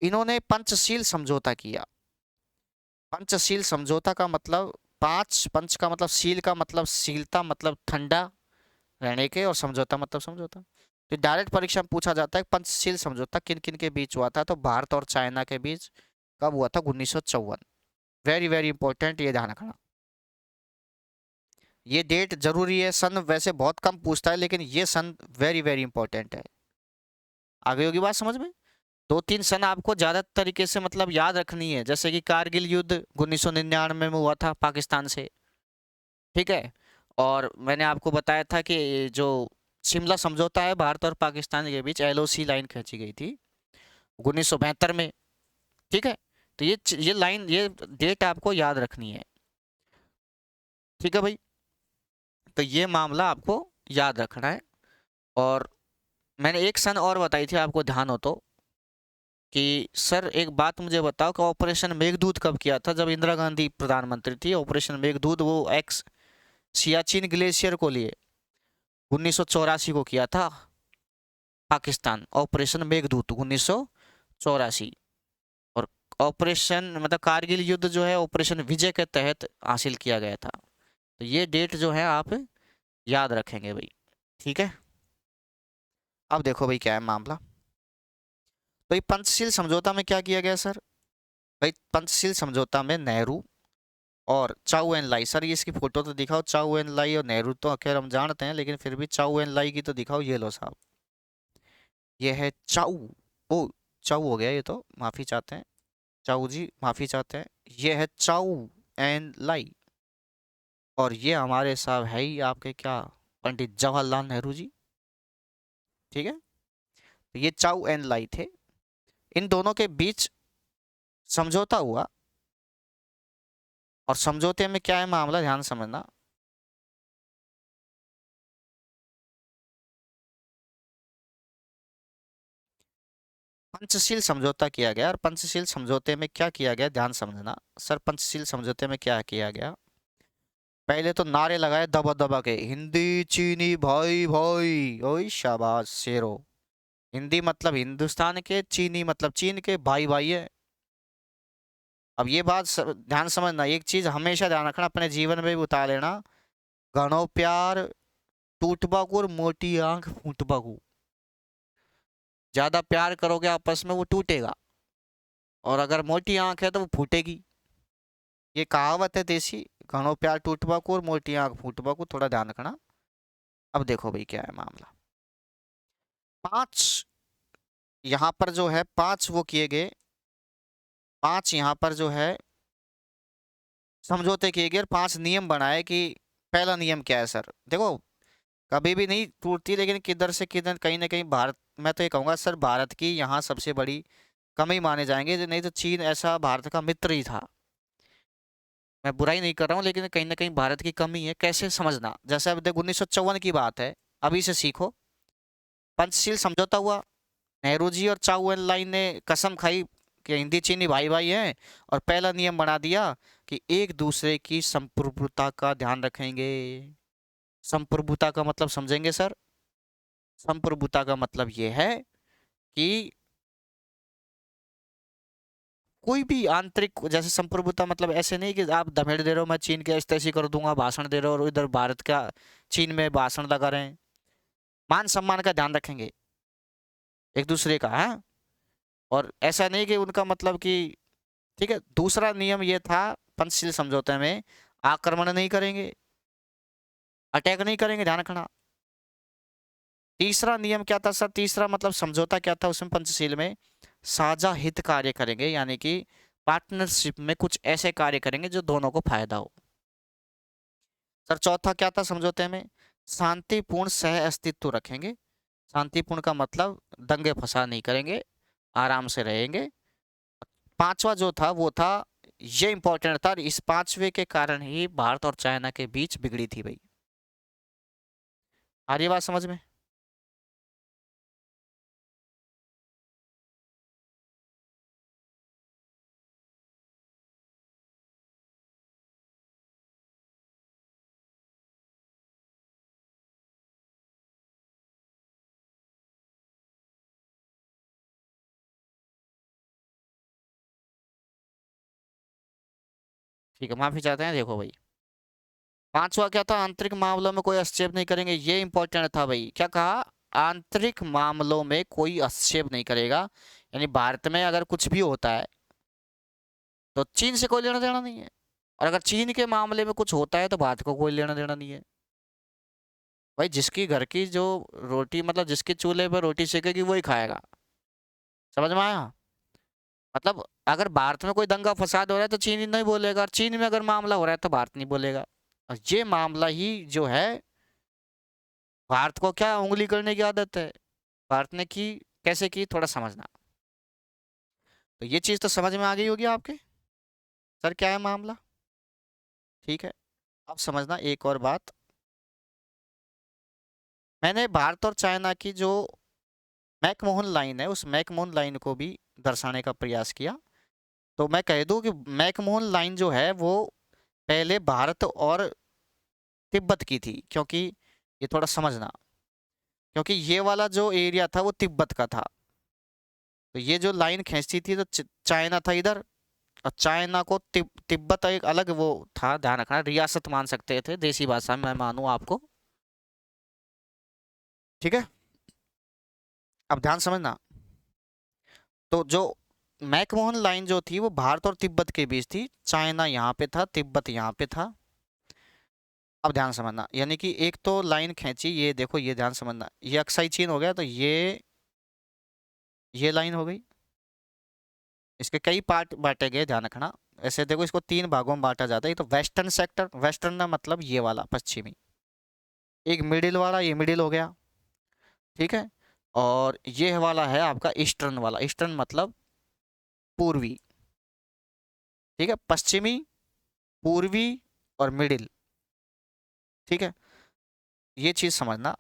इन्होंने पंचशील समझौता किया। पंचशील समझौता का मतलब, पांच, पंच का मतलब शील का मतलब शीलता, मतलब ठंडा रहने के, और समझौता मतलब समझौता। तो डायरेक्ट परीक्षा में पूछा जाता है पंचशील समझौता किन किन के बीच हुआ था, तो भारत और चाइना के बीच कब हुआ था? 1954। वेरी वेरी इंपॉर्टेंट, ये ध्यान रखना। ये डेट जरूरी है, सन वैसे बहुत कम पूछता है, लेकिन ये सन वेरी वेरी इंपॉर्टेंट है। आगे होगी बात समझ में। 2-3 सन आपको ज्यादा तरीके से मतलब याद रखनी है, जैसे कि कारगिल युद्ध 1999 में हुआ था पाकिस्तान से, ठीक है। और मैंने आपको बताया था कि जो शिमला समझौता है भारत और पाकिस्तान के बीच, LOC लाइन खींची गई थी 1972 में, ठीक है। तो ये लाइन, ये डेट आपको याद रखनी है, ठीक है भाई। तो ये मामला आपको याद रखना है। और मैंने एक सन और बताई थी, आपको ध्यान हो तो, कि सर एक बात मुझे बताओ कि ऑपरेशन मेघदूत कब किया था? जब इंदिरा गांधी प्रधानमंत्री थी। ऑपरेशन मेघदूत वो एक्स सियाचिन ग्लेशियर को लिए 1984 को किया था पाकिस्तान, ऑपरेशन मेघदूत 1984। और ऑपरेशन मतलब कारगिल युद्ध जो है ऑपरेशन विजय के तहत हासिल किया गया था। तो ये डेट जो है आप याद रखेंगे भाई, ठीक है। अब देखो भाई क्या है मामला। तो ये पंचशील समझौता में क्या किया गया सर? भाई पंचशील समझौता में नेहरू और चाउ एन लाई, सर ये इसकी फोटो तो दिखाओ, चाउ एन लाई और नेहरू तो खैर हम जानते हैं, लेकिन फिर भी चाउ एन लाई की तो दिखाओ। ये लो साहब, ये है चाउ। ओ, चाउ हो गया ये तो, माफी चाहते हैं चाउ जी, माफी चाहते हैं। ये है चाउ एन लाई, और ये हमारे साहब है ही आपके क्या, पंडित जवाहरलाल नेहरू जी, ठीक है। तो ये चाउ एन लाई थे, इन दोनों के बीच समझौता हुआ। और समझौते में क्या है मामला, ध्यान समझना। पंचशील समझौता किया गया, और पंचशील समझौते में क्या किया गया ध्यान समझना। सर पंचशील समझौते में क्या किया गया? पहले तो नारे लगाए दबा दबा के, हिंदी चीनी भाई भाई, ओए शाबाश शेरो। हिंदी मतलब हिंदुस्तान के, चीनी मतलब चीन के, भाई भाई है। अब ये बात ध्यान समझना, एक चीज हमेशा ध्यान रखना, अपने जीवन में भी उतार लेना। घणो प्यार टूटबाकू और मोटी आंख फूटबाकू। ज्यादा प्यार करोगे आपस में वो टूटेगा, और अगर मोटी आंख है तो वो फूटेगी। ये कहावत है देसी, घणो प्यार टूटबाकू और मोटी आंख फूटबाकू, थोड़ा ध्यान रखना। अब देखो भाई क्या है मामला। 5, यहाँ पर जो है 5 वो किए गए 5 यहाँ पर जो है समझौते किए गए और 5 नियम बनाए कि पहला नियम क्या है सर। देखो कभी भी नहीं टूटती, लेकिन किधर से किधर कहीं ना कहीं भारत, मैं तो ये कहूँगा सर भारत की यहाँ सबसे बड़ी कमी माने जाएंगे, नहीं तो चीन ऐसा भारत का मित्र ही था। मैं बुराई नहीं कर रहा हूँ, लेकिन कहीं ना कहीं भारत की कमी है, कैसे समझना। जैसे अब देखो 1954 की बात है, अभी से सीखो। पंचशील समझौता हुआ, नेहरू जी और चाउ एन लाइन ने कसम खाई कि हिंदी चीनी भाई भाई हैं, और पहला नियम बना दिया कि एक दूसरे की संप्रभुता का ध्यान रखेंगे। संप्रभुता का मतलब समझेंगे सर? संप्रभुता का मतलब ये है कि कोई भी आंतरिक, जैसे संप्रभुता मतलब ऐसे नहीं कि आप धमेड़ दे रहे हो मैं चीन के ऐसे तैसी कर दूंगा, भाषण दे रहे हो और इधर भारत का चीन में भाषण लगा रहे हैं। मान सम्मान का ध्यान रखेंगे एक दूसरे का, है। और ऐसा नहीं कि उनका मतलब कि, ठीक है। दूसरा नियम ये था पंचशील समझौते में, आक्रमण नहीं करेंगे, अटैक नहीं करेंगे, ध्यान रखना। तीसरा नियम क्या था सर? तीसरा मतलब समझौता क्या था उसमें पंचशील में? साझा हित कार्य करेंगे, यानी कि पार्टनरशिप में कुछ ऐसे कार्य करेंगे जो दोनों को फायदा हो। सर चौथा क्या था समझौते में? शांतिपूर्ण सह अस्तित्व रखेंगे। शांतिपूर्ण का मतलब दंगे फसाद नहीं करेंगे, आराम से रहेंगे। पांचवा जो था वो था, ये इंपॉर्टेंट था, इस पांचवे के कारण ही भारत और चाइना के बीच बिगड़ी थी भाई। आ रही है बात समझ में? ठीक है, माफी चाहते हैं। देखो भाई, पांचवा क्या था? आंतरिक मामलों में कोई हस्तक्षेप नहीं करेंगे, ये इंपॉर्टेंट था भाई। क्या कहा? आंतरिक मामलों में कोई हस्तक्षेप नहीं करेगा, यानी भारत में अगर कुछ भी होता है तो चीन से कोई लेना देना नहीं है, और अगर चीन के मामले में कुछ होता है तो भारत को कोई लेना देना नहीं है। भाई जिसकी घर की जो रोटी, मतलब जिसके चूल्हे पर रोटी सेकेगी वही खाएगा। समझ में आया? मतलब अगर भारत में कोई दंगा फसाद हो रहा है तो चीन ही नहीं बोलेगा, और चीन में अगर मामला हो रहा है तो भारत नहीं बोलेगा। और ये मामला ही जो है, भारत को क्या उंगली करने की आदत है, भारत ने की, कैसे की, थोड़ा समझना। तो ये चीज तो समझ में आ गई होगी आपके, सर क्या है मामला। ठीक है, अब समझना एक और बात। मैंने भारत और चाइना की जो मैकमोहन लाइन है, उस मैकमोहन लाइन को भी दर्शाने का प्रयास किया। तो मैं कह दूं कि मैकमोहन लाइन जो है वो पहले भारत और तिब्बत की थी, क्योंकि ये थोड़ा समझना, क्योंकि ये वाला जो एरिया था वो तिब्बत का था। तो ये जो लाइन खींचती थी तो चाइना था इधर, और चाइना को तिब्बत एक अलग वो था, ध्यान रखना, रियासत मान सकते थे, देसी भाषा में मैं मानूं आपको। ठीक है, अब ध्यान समझना। तो जो मैकमोहन लाइन जो थी वो भारत और तिब्बत के बीच थी, चाइना यहाँ पे था, तिब्बत यहाँ पे था। अब ध्यान समझना, यानी कि एक तो लाइन खींची, ये देखो, ये ध्यान समझना, ये अक्साई चीन हो गया, तो ये लाइन हो गई। इसके कई पार्ट बांटे गए, ध्यान रखना। ऐसे देखो, इसको 3 भागों में बांटा जाता है। तो वेस्टर्न सेक्टर, वेस्टर्न ना मतलब ये वाला पश्चिमी, एक मिडिल वाला, ये मिडिल हो गया, ठीक है। और ये वाला है आपका ईस्टर्न वाला, ईस्टर्न मतलब पूर्वी, ठीक है, पश्चिमी, पूर्वी और मिडिल, ठीक है। ये चीज समझना।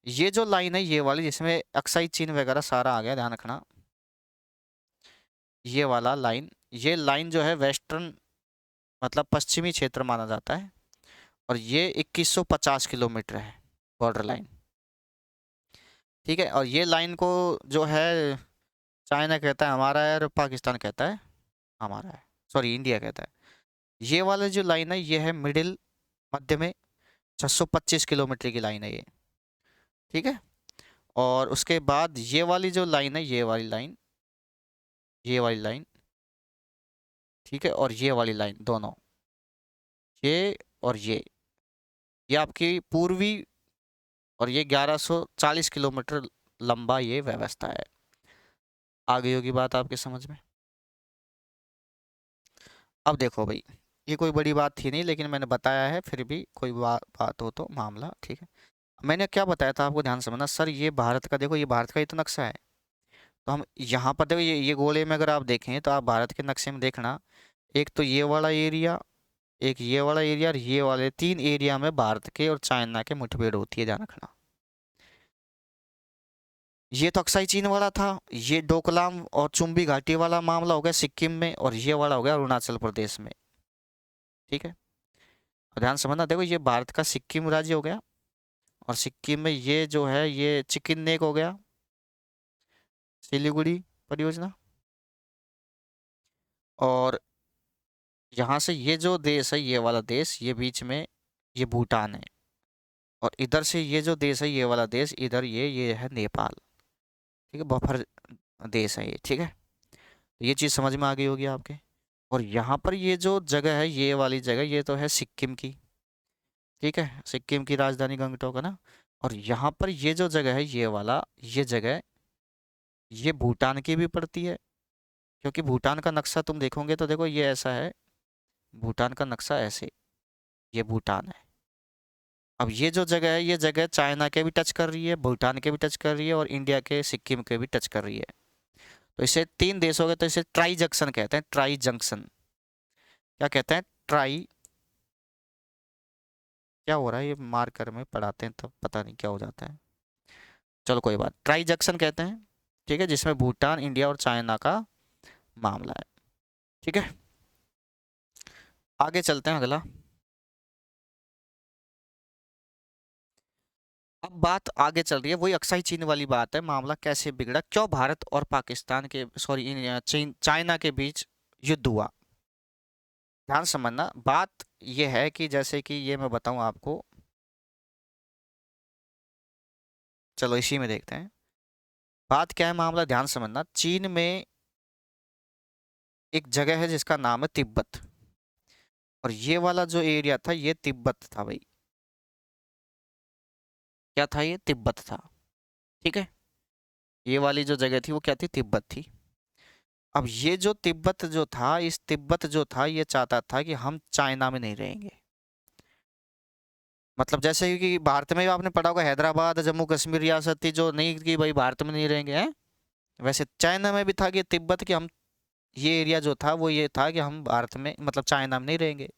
ये जो लाइन है ये वाली, जिसमें अक्साई चीन वगैरह सारा आ गया, ध्यान रखना। ये वाला लाइन, ये लाइन जो है वेस्टर्न मतलब पश्चिमी क्षेत्र माना जाता है, और ये 2150 किलोमीटर है बॉर्डर लाइन, ठीक है। और ये लाइन को जो है चाइना कहता है हमारा है, और पाकिस्तान कहता है हमारा है, सॉरी इंडिया कहता है। ये वाला जो लाइन है ये है मिडिल, मध्य में 625 किलोमीटर की लाइन है ये, ठीक है। और उसके बाद ये वाली जो लाइन है, ये वाली लाइन, ठीक है, और ये वाली लाइन, दोनों, ये और ये आपकी पूर्वी, और ये 1140 किलोमीटर लंबा ये व्यवस्था है। आ गई होगी बात आपके समझ में? अब देखो भाई, ये कोई बड़ी बात थी नहीं, लेकिन मैंने बताया है, फिर भी कोई बात हो तो मामला ठीक है। मैंने क्या बताया था आपको, ध्यान समझना सर, ये भारत का देखो, ये भारत का ही तो नक्शा है। तो हम यहाँ पर देखो, ये गोले में अगर आप देखें तो आप भारत के नक्शे में देखना, एक तो ये वाला एरिया, एक ये वाला एरिया, और ये वाले 3 एरिया में भारत के और चाइना के मुठभेड़ होती है, ध्यान रखना। ये तो अक्साई चीन वाला था, ये डोकलाम और चुम्बी घाटी वाला मामला हो गया सिक्किम में, और ये वाला हो गया अरुणाचल प्रदेश में, ठीक है। और ध्यान समझना, देखो ये भारत का सिक्किम राज्य हो गया, और सिक्किम में ये जो है ये चिकन नेक हो गया, सिलीगुड़ी परियोजना। और यहाँ से ये जो देश है, ये वाला देश, ये बीच में ये भूटान है, और इधर से ये जो देश है, ये वाला देश इधर, ये है नेपाल, ठीक है, बफर देश है ये, ठीक है। तो ये चीज़ समझ में आ गई होगी आपके। और यहाँ पर ये जो जगह है, ये वाली जगह, ये तो है सिक्किम की, ठीक है, सिक्किम की राजधानी गंगटोक है ना। और यहाँ पर ये जो जगह है, ये वाला, ये जगह, ये भूटान की भी पड़ती है, क्योंकि भूटान का नक्शा तुम देखोगे तो देखो ये ऐसा है, भूटान का नक्शा ऐसे, ये भूटान है। अब ये जो जगह है, ये जगह चाइना के भी टच कर रही है, भूटान के भी टच कर रही है, और इंडिया के सिक्किम के भी टच कर रही है। तो इसे 3 देश हो गए, तो इसे ट्राई जंक्शन कहते हैं, ट्राई जंक्शन। क्या कहते हैं? ट्राई, क्या हो रहा है, ये मार्कर में पढ़ाते हैं तो पता नहीं क्या हो जाता है, चलो कोई बात, ट्राई जंक्शन कहते हैं, ठीक है, जिसमें भूटान, इंडिया और चाइना का मामला है, ठीक है। आगे चलते हैं, अगला। अब बात आगे चल रही है, वही अक्साई चीन वाली बात है, मामला कैसे बिगड़ा, क्यों भारत और पाकिस्तान के, सॉरी, चीन चाइना के बीच युद्ध हुआ। ध्यान समझना, बात यह है कि जैसे कि ये मैं बताऊं आपको, चलो इसी में देखते हैं बात क्या है, मामला ध्यान समझना। चीन में एक जगह है जिसका नाम है तिब्बत, और ये वाला जो एरिया था, ये तिब्बत था भाई, क्या था, ये तिब्बत था, ठीक है। ये वाली जो जगह थी वो क्या थी, तिब्बत थी। अब ये जो तिब्बत जो था, इस तिब्बत जो था, ये चाहता था कि हम चाइना में नहीं रहेंगे। मतलब जैसे कि भारत में भी आपने पढ़ा होगा, हैदराबाद जम्मू कश्मीर रियासत थी जो, नहीं कि भाई भारत में नहीं रहेंगे, हैं। वैसे चाइना में भी था कि तिब्बत, कि हम, ये एरिया जो था वो ये था कि हम भारत में, मतलब चाइना में नहीं रहेंगे।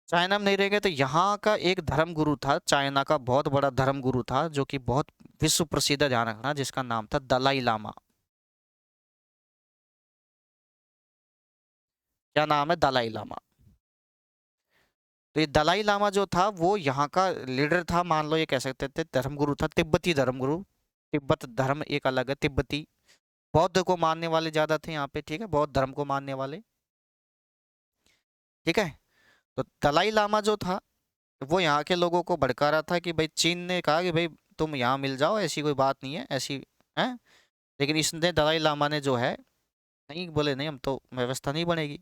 चाइना में नहीं रहेंगे, तो यहाँ का एक धर्म गुरु था, चाइना का बहुत बड़ा धर्म गुरु था, जो कि बहुत विश्व प्रसिद्ध है, ध्यान रखना, जिसका नाम था दलाई लामा। क्या नाम है? दलाई लामा। तो ये दलाई लामा जो था, वो यहाँ का लीडर था, मान लो ये कह सकते थे, धर्मगुरु था, तिब्बती धर्मगुरु। तिब्बत धर्म एक अलग है, तिब्बती। बौद्ध को मानने वाले ज्यादा थे यहाँ पे, ठीक है, बौद्ध धर्म को मानने वाले, ठीक है। तो दलाई लामा जो था, वो यहाँ के लोगों को भड़का रहा था कि भाई, चीन ने कहा कि भाई तुम यहाँ मिल जाओ, ऐसी कोई बात नहीं है, ऐसी है। लेकिन इसने, दलाई लामा ने जो है, नहीं बोले, नहीं हम तो, व्यवस्था नहीं बनेगी।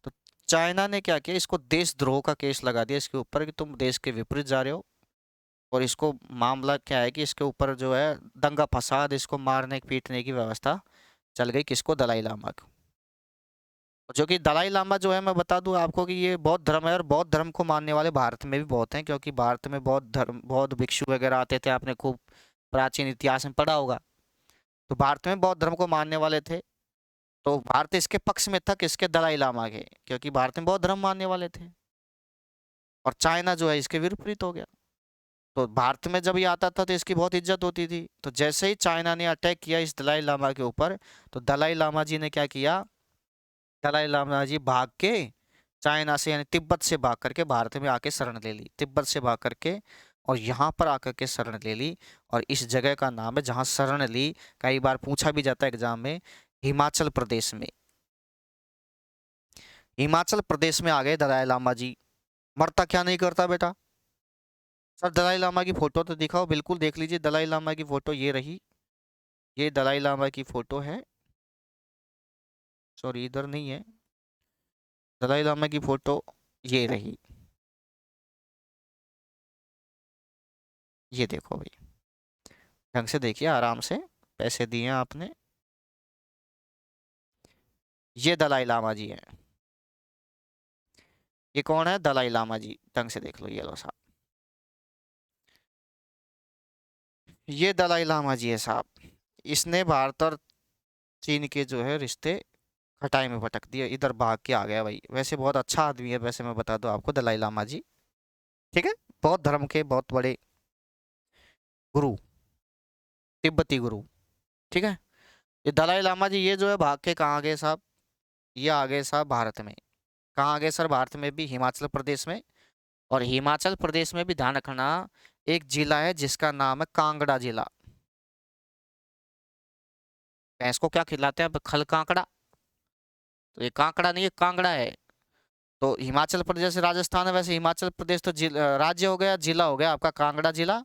तो चाइना ने क्या किया, इसको देशद्रोह का केस लगा दिया इसके ऊपर, कि तुम देश के विपरीत जा रहे हो। और इसको मामला क्या है कि इसके ऊपर जो है दंगा फसाद, इसको मारने पीटने की व्यवस्था चल गई, किसको? दलाई लामा को। जो कि दलाई लामा जो है, मैं बता दूं आपको कि ये बौद्ध धर्म है, और बौद्ध धर्म को मानने वाले भारत में भी बहुत हैं, क्योंकि भारत में बौद्ध धर्म, बौद्ध भिक्षु वगैरह आते थे, आपने खूब प्राचीन इतिहास में पढ़ा होगा। तो भारत में बौद्ध धर्म को मानने वाले थे, तो भारत इसके पक्ष में था, किसके? दलाई लामा के, क्योंकि भारत में बौद्ध धर्म मानने वाले थे। और चाइना जो है इसके विपरीत हो गया। तो भारत में जब ये आता था तो इसकी बहुत इज्जत होती थी। तो जैसे ही चाइना ने अटैक किया इस दलाई लामा के ऊपर, तो दलाई लामा जी ने क्या किया, दलाई लामा जी भाग के चाइना से, यानी तिब्बत से भाग करके भारत में आके शरण ले ली, तिब्बत से भाग करके, और यहाँ पर आकर के शरण ले ली। और इस जगह का नाम है, जहाँ शरण ली, कई बार पूछा भी जाता है एग्जाम में, हिमाचल प्रदेश में। हिमाचल प्रदेश में आ गए दलाई लामा जी। मरता क्या नहीं करता बेटा। सर दलाई लामा की फोटो तो दिखाओ, बिल्कुल देख लीजिए, दलाई लामा की फोटो ये रही, ये दलाई लामा की फोटो है, सॉरी इधर नहीं है, दलाई लामा की फोटो ये रही, ये देखो भाई, ढंग से देखिए, आराम से, पैसे दिए आपने, ये दलाई लामा जी हैं, ये कौन है? दलाई लामा जी। ढंग से देख लो, ये लो साहब, ये दलाई लामा जी है साहब। इसने भारत और चीन के जो है रिश्ते खटाई में पटक दिए, इधर भाग के आ गया भाई। वैसे बहुत अच्छा आदमी है, वैसे मैं बता दूं आपको, दलाई लामा जी, ठीक है, बौद्ध धर्म के बहुत बड़े गुरु, तिब्बती गुरु, ठीक है। ये दलाई लामा जी, ये जो है भाग के कहाँ गए साहब? ये आ गए साहब भारत में। कहाँ आ गए सर? भारत में भी, हिमाचल प्रदेश में। और हिमाचल प्रदेश में भी ध्यान रखना, एक जिला है जिसका नाम है कांगड़ा जिला। भैंस को क्या खिलाते हैं? खल कांकड़ा। तो ये कांकड़ा नहीं है, कांगड़ा है। तो हिमाचल प्रदेश से राजस्थान है, वैसे हिमाचल प्रदेश तो राज्य हो गया, जिला हो गया आपका कांगड़ा जिला।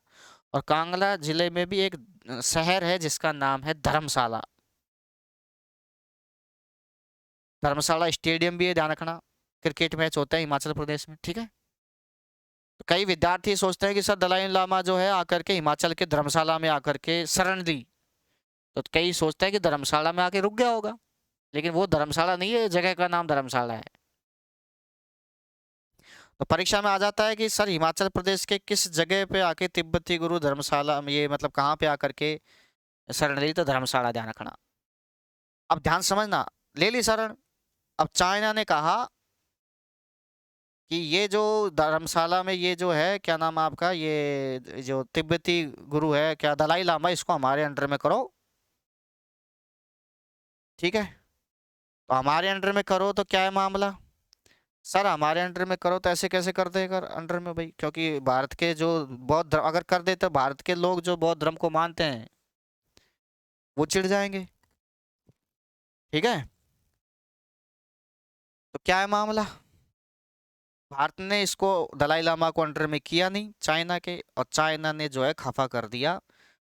और कांगड़ा जिले में भी एक शहर है जिसका नाम है धर्मशाला। धर्मशाला स्टेडियम भी है, ध्यान रखना। क्रिकेट मैच होता है हिमाचल प्रदेश में, ठीक है। तो कई विद्यार्थी सोचते हैं कि सर दलाई लामा जो है आकर के हिमाचल के धर्मशाला में आकर के शरण दी, तो कई सोचते हैं कि धर्मशाला में आके रुक गया होगा, लेकिन वो धर्मशाला नहीं है, जगह का नाम धर्मशाला है। तो परीक्षा में आ जाता है कि सर हिमाचल प्रदेश के किस जगह पे आके तिब्बती गुरु धर्मशाला में, ये मतलब कहाँ पे आकर के शरण ली? तो धर्मशाला, ध्यान रखना। अब ध्यान समझना, ले ली शरण। अब चाइना ने कहा कि ये जो धर्मशाला में ये जो है, क्या नाम है आपका, ये जो तिब्बती गुरु है क्या, दलाई लामा, इसको हमारे अंडर में करो, ठीक है। तो हमारे अंडर में करो तो क्या है मामला? सर हमारे अंडर में करो तो ऐसे कैसे कर देगा अंडर में भाई? क्योंकि भारत के जो बौद्ध धर्म अगर कर दे तो भारत के लोग जो बौद्ध धर्म को मानते हैं वो चिढ़ जाएंगे, ठीक है। तो क्या है मामला? भारत ने इसको, दलाई लामा को अंडर में किया नहीं चाइना के, और चाइना ने जो है खफा कर दिया।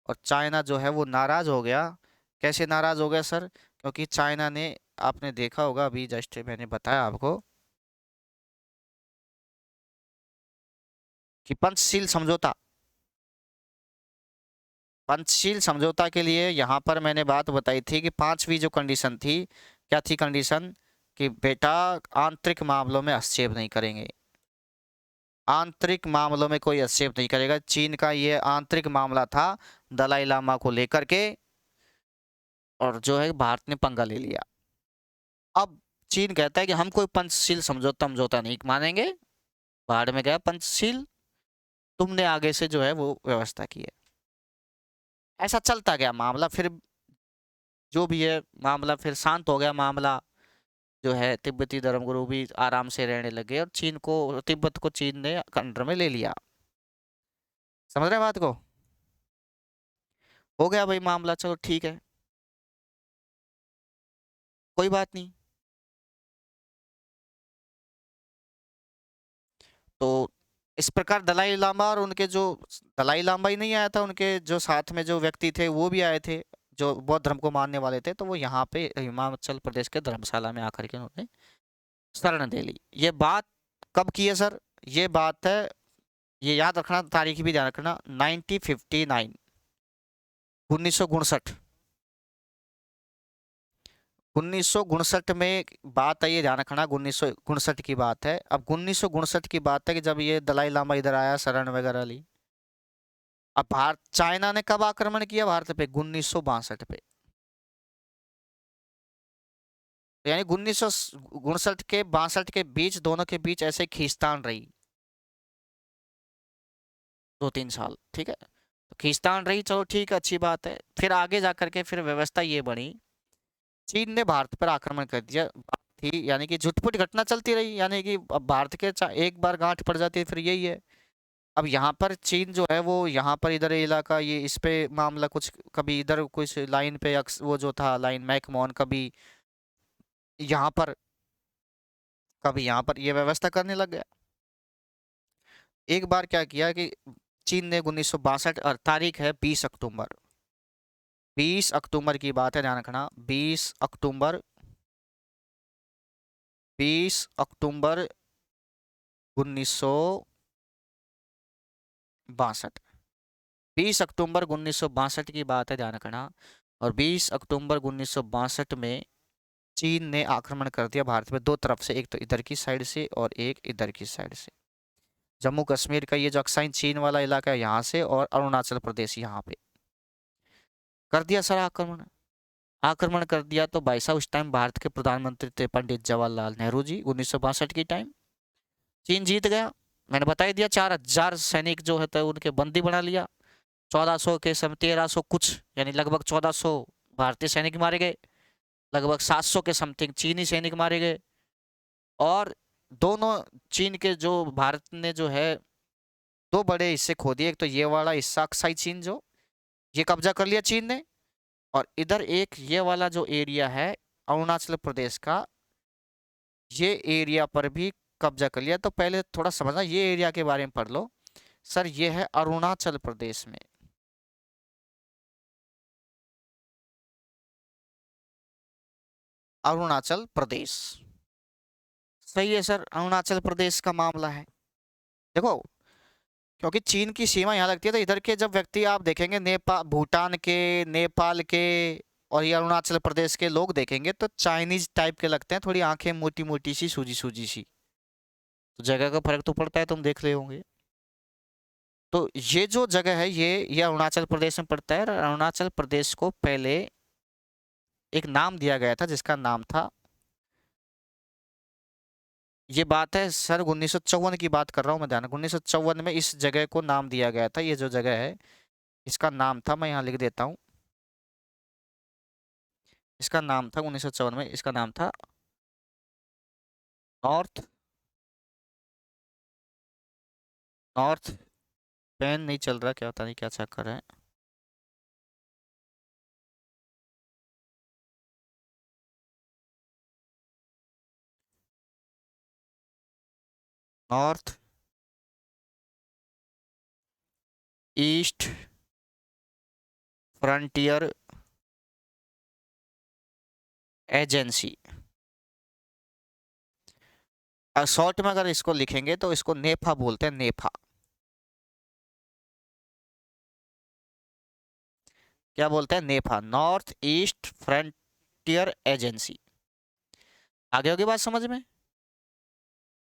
और चाइना जो है वो नाराज हो गया। कैसे नाराज हो गया सर? क्योंकि चाइना ने, आपने देखा होगा अभी जस्ट मैंने बताया आपको कि पंचशील समझौता, पंचशील समझौता के लिए यहाँ पर मैंने बात बताई थी कि पांचवी जो कंडीशन थी, क्या थी कंडीशन? कि बेटा आंतरिक मामलों में हस्तक्षेप नहीं करेंगे, आंतरिक मामलों में कोई हस्तक्षेप नहीं करेगा। चीन का ये आंतरिक मामला था दलाई लामा को लेकर के, और जो है भारत ने पंगा ले लिया। अब चीन कहता है कि हम कोई पंचशील समझौता समझौता नहीं मानेंगे, भाड़ में गया पंचशील, तुमने आगे से जो है वो व्यवस्था की है। ऐसा चलता गया मामला, फिर जो भी है मामला फिर शांत हो गया मामला। जो है तिब्बती धर्मगुरु भी आराम से रहने लगे, और चीन को, तिब्बत को चीन ने कंट्रोल में ले लिया। समझ रहे हैं बात को? हो गया भाई मामला, चलो ठीक है, कोई बात नहीं। तो इस प्रकार दलाई लामा और उनके जो, दलाई लामा ही नहीं आया था, उनके जो साथ में जो व्यक्ति थे वो भी आए थे, जो बौद्ध धर्म को मानने वाले थे, तो वो यहाँ पे हिमाचल प्रदेश के धर्मशाला में आकर के उन्होंने शरण दे ली। ये बात कब की है सर? ये बात है, ये याद रखना, तारीख भी ध्यान रखना, 1959, 1959, 1959 में बात है, ये ध्यान रखना 1959 की बात है। अब 1959 की बात है कि जब ये दलाई लामा इधर आया, शरण वगैरह ली। अब भारत, चाइना ने कब आक्रमण किया भारत पे? 1962 पे। तो यानी 1959 के 62 के बीच, दोनों के बीच ऐसे खींचतान रही 2-3 साल, ठीक है। तो खींचतान रही, चलो ठीक है, अच्छी बात है। फिर आगे जा करके फिर व्यवस्था ये बनी, चीन ने भारत पर आक्रमण कर दिया, बात थी यानी कि झुटपुट घटना चलती रही, यानी कि अब भारत के एक बार गांठ पड़ जाती है फिर यही है। अब यहाँ पर चीन जो है वो यहाँ पर इधर इलाका, ये इस पे मामला कुछ, कभी इधर कुछ लाइन पे वो जो था लाइन मैकमोहन, कभी यहाँ पर, कभी यहाँ पर, ये व्यवस्था करने लग गया। एक बार क्या किया कि चीन ने 1962, और तारीख है 20 अक्टूबर, 20 अक्टूबर की बात है, ध्यान रखना, 20 अक्टूबर, 20 अक्टूबर 1962, 20 अक्टूबर 1962 की बात है, ध्यान रखना। और 20 अक्टूबर 1962 में चीन ने आक्रमण कर दिया भारत पे दो तरफ से, एक तो इधर की साइड से और एक इधर की साइड से। जम्मू कश्मीर का ये जो अक्साई चीन वाला इलाका है यहाँ से, और अरुणाचल प्रदेश यहाँ पे कर दिया सर आक्रमण। आक्रमण कर दिया तो भाई साहब उस टाइम भारत के प्रधानमंत्री थे पंडित जवाहरलाल नेहरू जी, 1962 की टाइम। चीन जीत गया, मैंने बता ही दिया। 4000 सैनिक जो है उनके बंदी बना लिया। 1400 के सम 1300 कुछ, यानी लगभग 1400 भारतीय सैनिक मारे गए, लगभग 700 के समथिंग चीनी सैनिक मारे गए। और दोनों चीन के जो भारत ने जो है दो बड़े हिस्से खो दिए। एक तो ये वाला हिस्सा अक्साई चीन जो ये कब्जा कर लिया चीन ने, और इधर एक ये वाला जो एरिया है अरुणाचल प्रदेश का, ये एरिया पर भी कब्जा कर लिया। तो पहले थोड़ा समझना ये एरिया के बारे में पढ़ लो सर। ये है अरुणाचल प्रदेश में, अरुणाचल प्रदेश। सही है सर, अरुणाचल प्रदेश का मामला है। देखो, क्योंकि चीन की सीमा यहाँ लगती है, तो इधर के जब व्यक्ति आप देखेंगे नेपाल, भूटान के, नेपाल के और ये अरुणाचल प्रदेश के लोग देखेंगे तो चाइनीज टाइप के लगते हैं, थोड़ी आंखें मोटी मोटी सी, सूजी सूजी सी। तो जगह का फर्क तो पड़ता है, तुम देख रहे होंगे। तो ये जो जगह है ये अरुणाचल प्रदेश में पड़ता है। और अरुणाचल प्रदेश को पहले एक नाम दिया गया था जिसका नाम था, ये बात है सर 1954 की बात कर रहा हूँ मैं, ध्यान 1954 में इस जगह को नाम दिया गया था। ये जो जगह है इसका नाम था, मैं यहाँ लिख देता हूँ, इसका नाम था 1954 में, इसका नाम था नॉर्थ, नॉर्थ पेन नहीं चल रहा, क्या पता नहीं क्या चक्कर है। North east frontier agency. Short में अगर इसको लिखेंगे तो इसको नेफा बोलते हैं, नेफा। क्या बोलते हैं? नेफा, नॉर्थ ईस्ट फ्रंटियर एजेंसी। आगे होगी बात समझ में?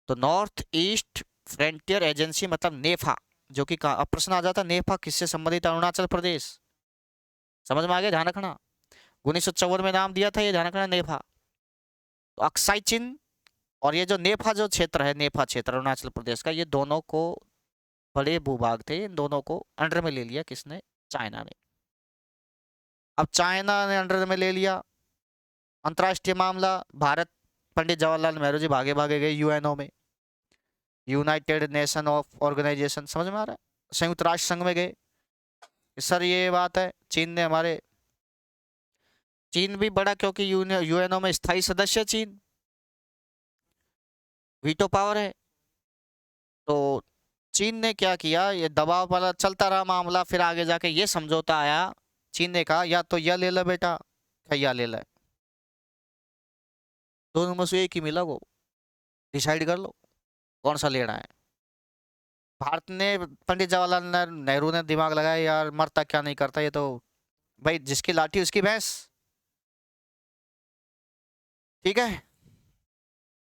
तो नॉर्थ ईस्ट फ्रंटियर एजेंसी मतलब नेफा, जो कि अब प्रश्न आ जाता है नेफा किससे संबंधित है? अरुणाचल प्रदेश। समझ में आ गया? ध्यान रखना, 1954 में नाम दिया था ये, ध्यान रखना नेफा। तो अक्साई चिन और ये जो नेफा जो क्षेत्र है, नेफा क्षेत्र अरुणाचल प्रदेश का, ये दोनों को बड़े भूभाग थे, इन दोनों को अंडर में ले लिया किसने? चाइना ने। अब चाइना ने अंडर में ले लिया, अंतर्राष्ट्रीय मामला, भारत पंडित जवाहरलाल नेहरू जी भागे भागे गए यूएनओ में, यूनाइटेड नेशन ऑफ ऑर्गेनाइजेशन, समझ में आ रहा है? संयुक्त राष्ट्र संघ में गए सर। ये बात है, चीन ने हमारे, चीन भी बड़ा क्योंकि यूएनओ में स्थायी सदस्य चीन, वीटो पावर है। तो चीन ने क्या किया, ये दबाव वाला चलता रहा मामला, फिर आगे जाके ये समझौता आया। चीन ने कहा या तो यह ले लो बेटा, क्या यह ले ले, दोनों में से एक ही मिला, वो डिसाइड कर लो कौन सा लेना है। भारत ने, पंडित जवाहरलाल नेहरू ने दिमाग लगाया, यार मरता क्या नहीं करता ये तो, भाई जिसकी लाठी उसकी भैंस, ठीक है।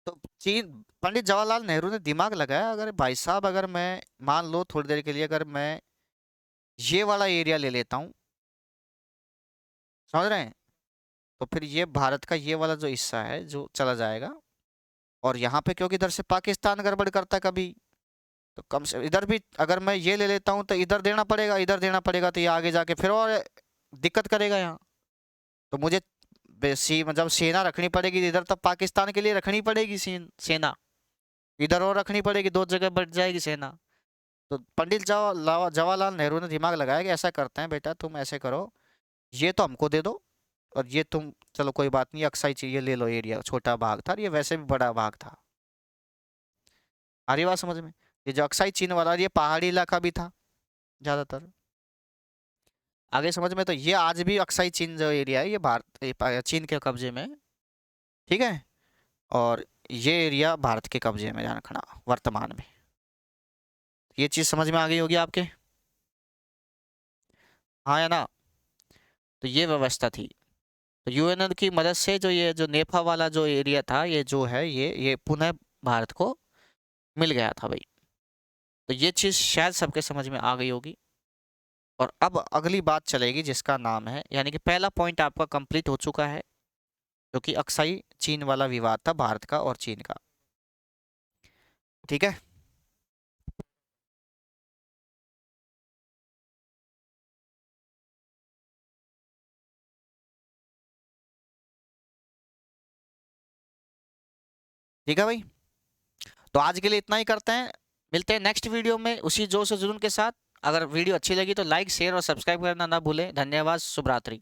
तो चीन, पंडित जवाहरलाल नेहरू ने दिमाग लगाया, अगर भाई साहब अगर मैं मान लो थोड़ी देर के लिए अगर मैं ये वाला एरिया ले लेता हूँ, समझ रहे हैं, तो फिर ये भारत का ये वाला जो हिस्सा है जो चला जाएगा। और यहाँ पे क्योंकि इधर से पाकिस्तान गड़बड़ करता है कभी, तो कम से इधर भी अगर मैं ये ले लेता हूँ तो इधर देना पड़ेगा, इधर देना पड़ेगा, तो ये आगे जाके फिर और दिक्कत करेगा यहाँ। तो मुझे जब सेना रखनी पड़ेगी इधर, तब पाकिस्तान के लिए रखनी पड़ेगी सेना, इधर और रखनी पड़ेगी, दो जगह बढ़ जाएगी सेना। तो पंडित जवाहरलाल नेहरू ने दिमाग लगाया कि ऐसा करते हैं बेटा, तुम ऐसे करो, ये तो हमको दे दो, और ये तुम चलो कोई बात नहीं, अक्साई चाहिए ले लो, एरिया छोटा भाग था, ये वैसे भी बड़ा भाग था। आ रही बात समझ में? ये जो अक्साई चीन वाला, ये पहाड़ी इलाका भी था ज्यादातर। आगे समझ में? तो ये आज भी अक्साई चीन जो एरिया है ये भारत, चीन के कब्जे में, ठीक है। और ये एरिया भारत के कब्जे में, ध्यान रखना वर्तमान में। ये चीज समझ में आ गई होगी आपके, हाँ या ना? तो ये व्यवस्था थी। तो यूएनओ की मदद से जो ये जो नेफा वाला जो एरिया था, ये जो है ये पुनः भारत को मिल गया था भाई। तो ये चीज़ शायद सबके समझ में आ गई होगी। और अब अगली बात चलेगी जिसका नाम है, यानी कि पहला पॉइंट आपका कंप्लीट हो चुका है, जो कि अक्साई चीन वाला विवाद था, भारत का और चीन का। ठीक है। ठीक है भाई, तो आज के लिए इतना ही करते हैं। मिलते हैं नेक्स्ट वीडियो में उसी जोश और जुनून के साथ। अगर वीडियो अच्छी लगी तो लाइक शेयर और सब्सक्राइब करना ना भूलें। धन्यवाद। शुभ रात्रि।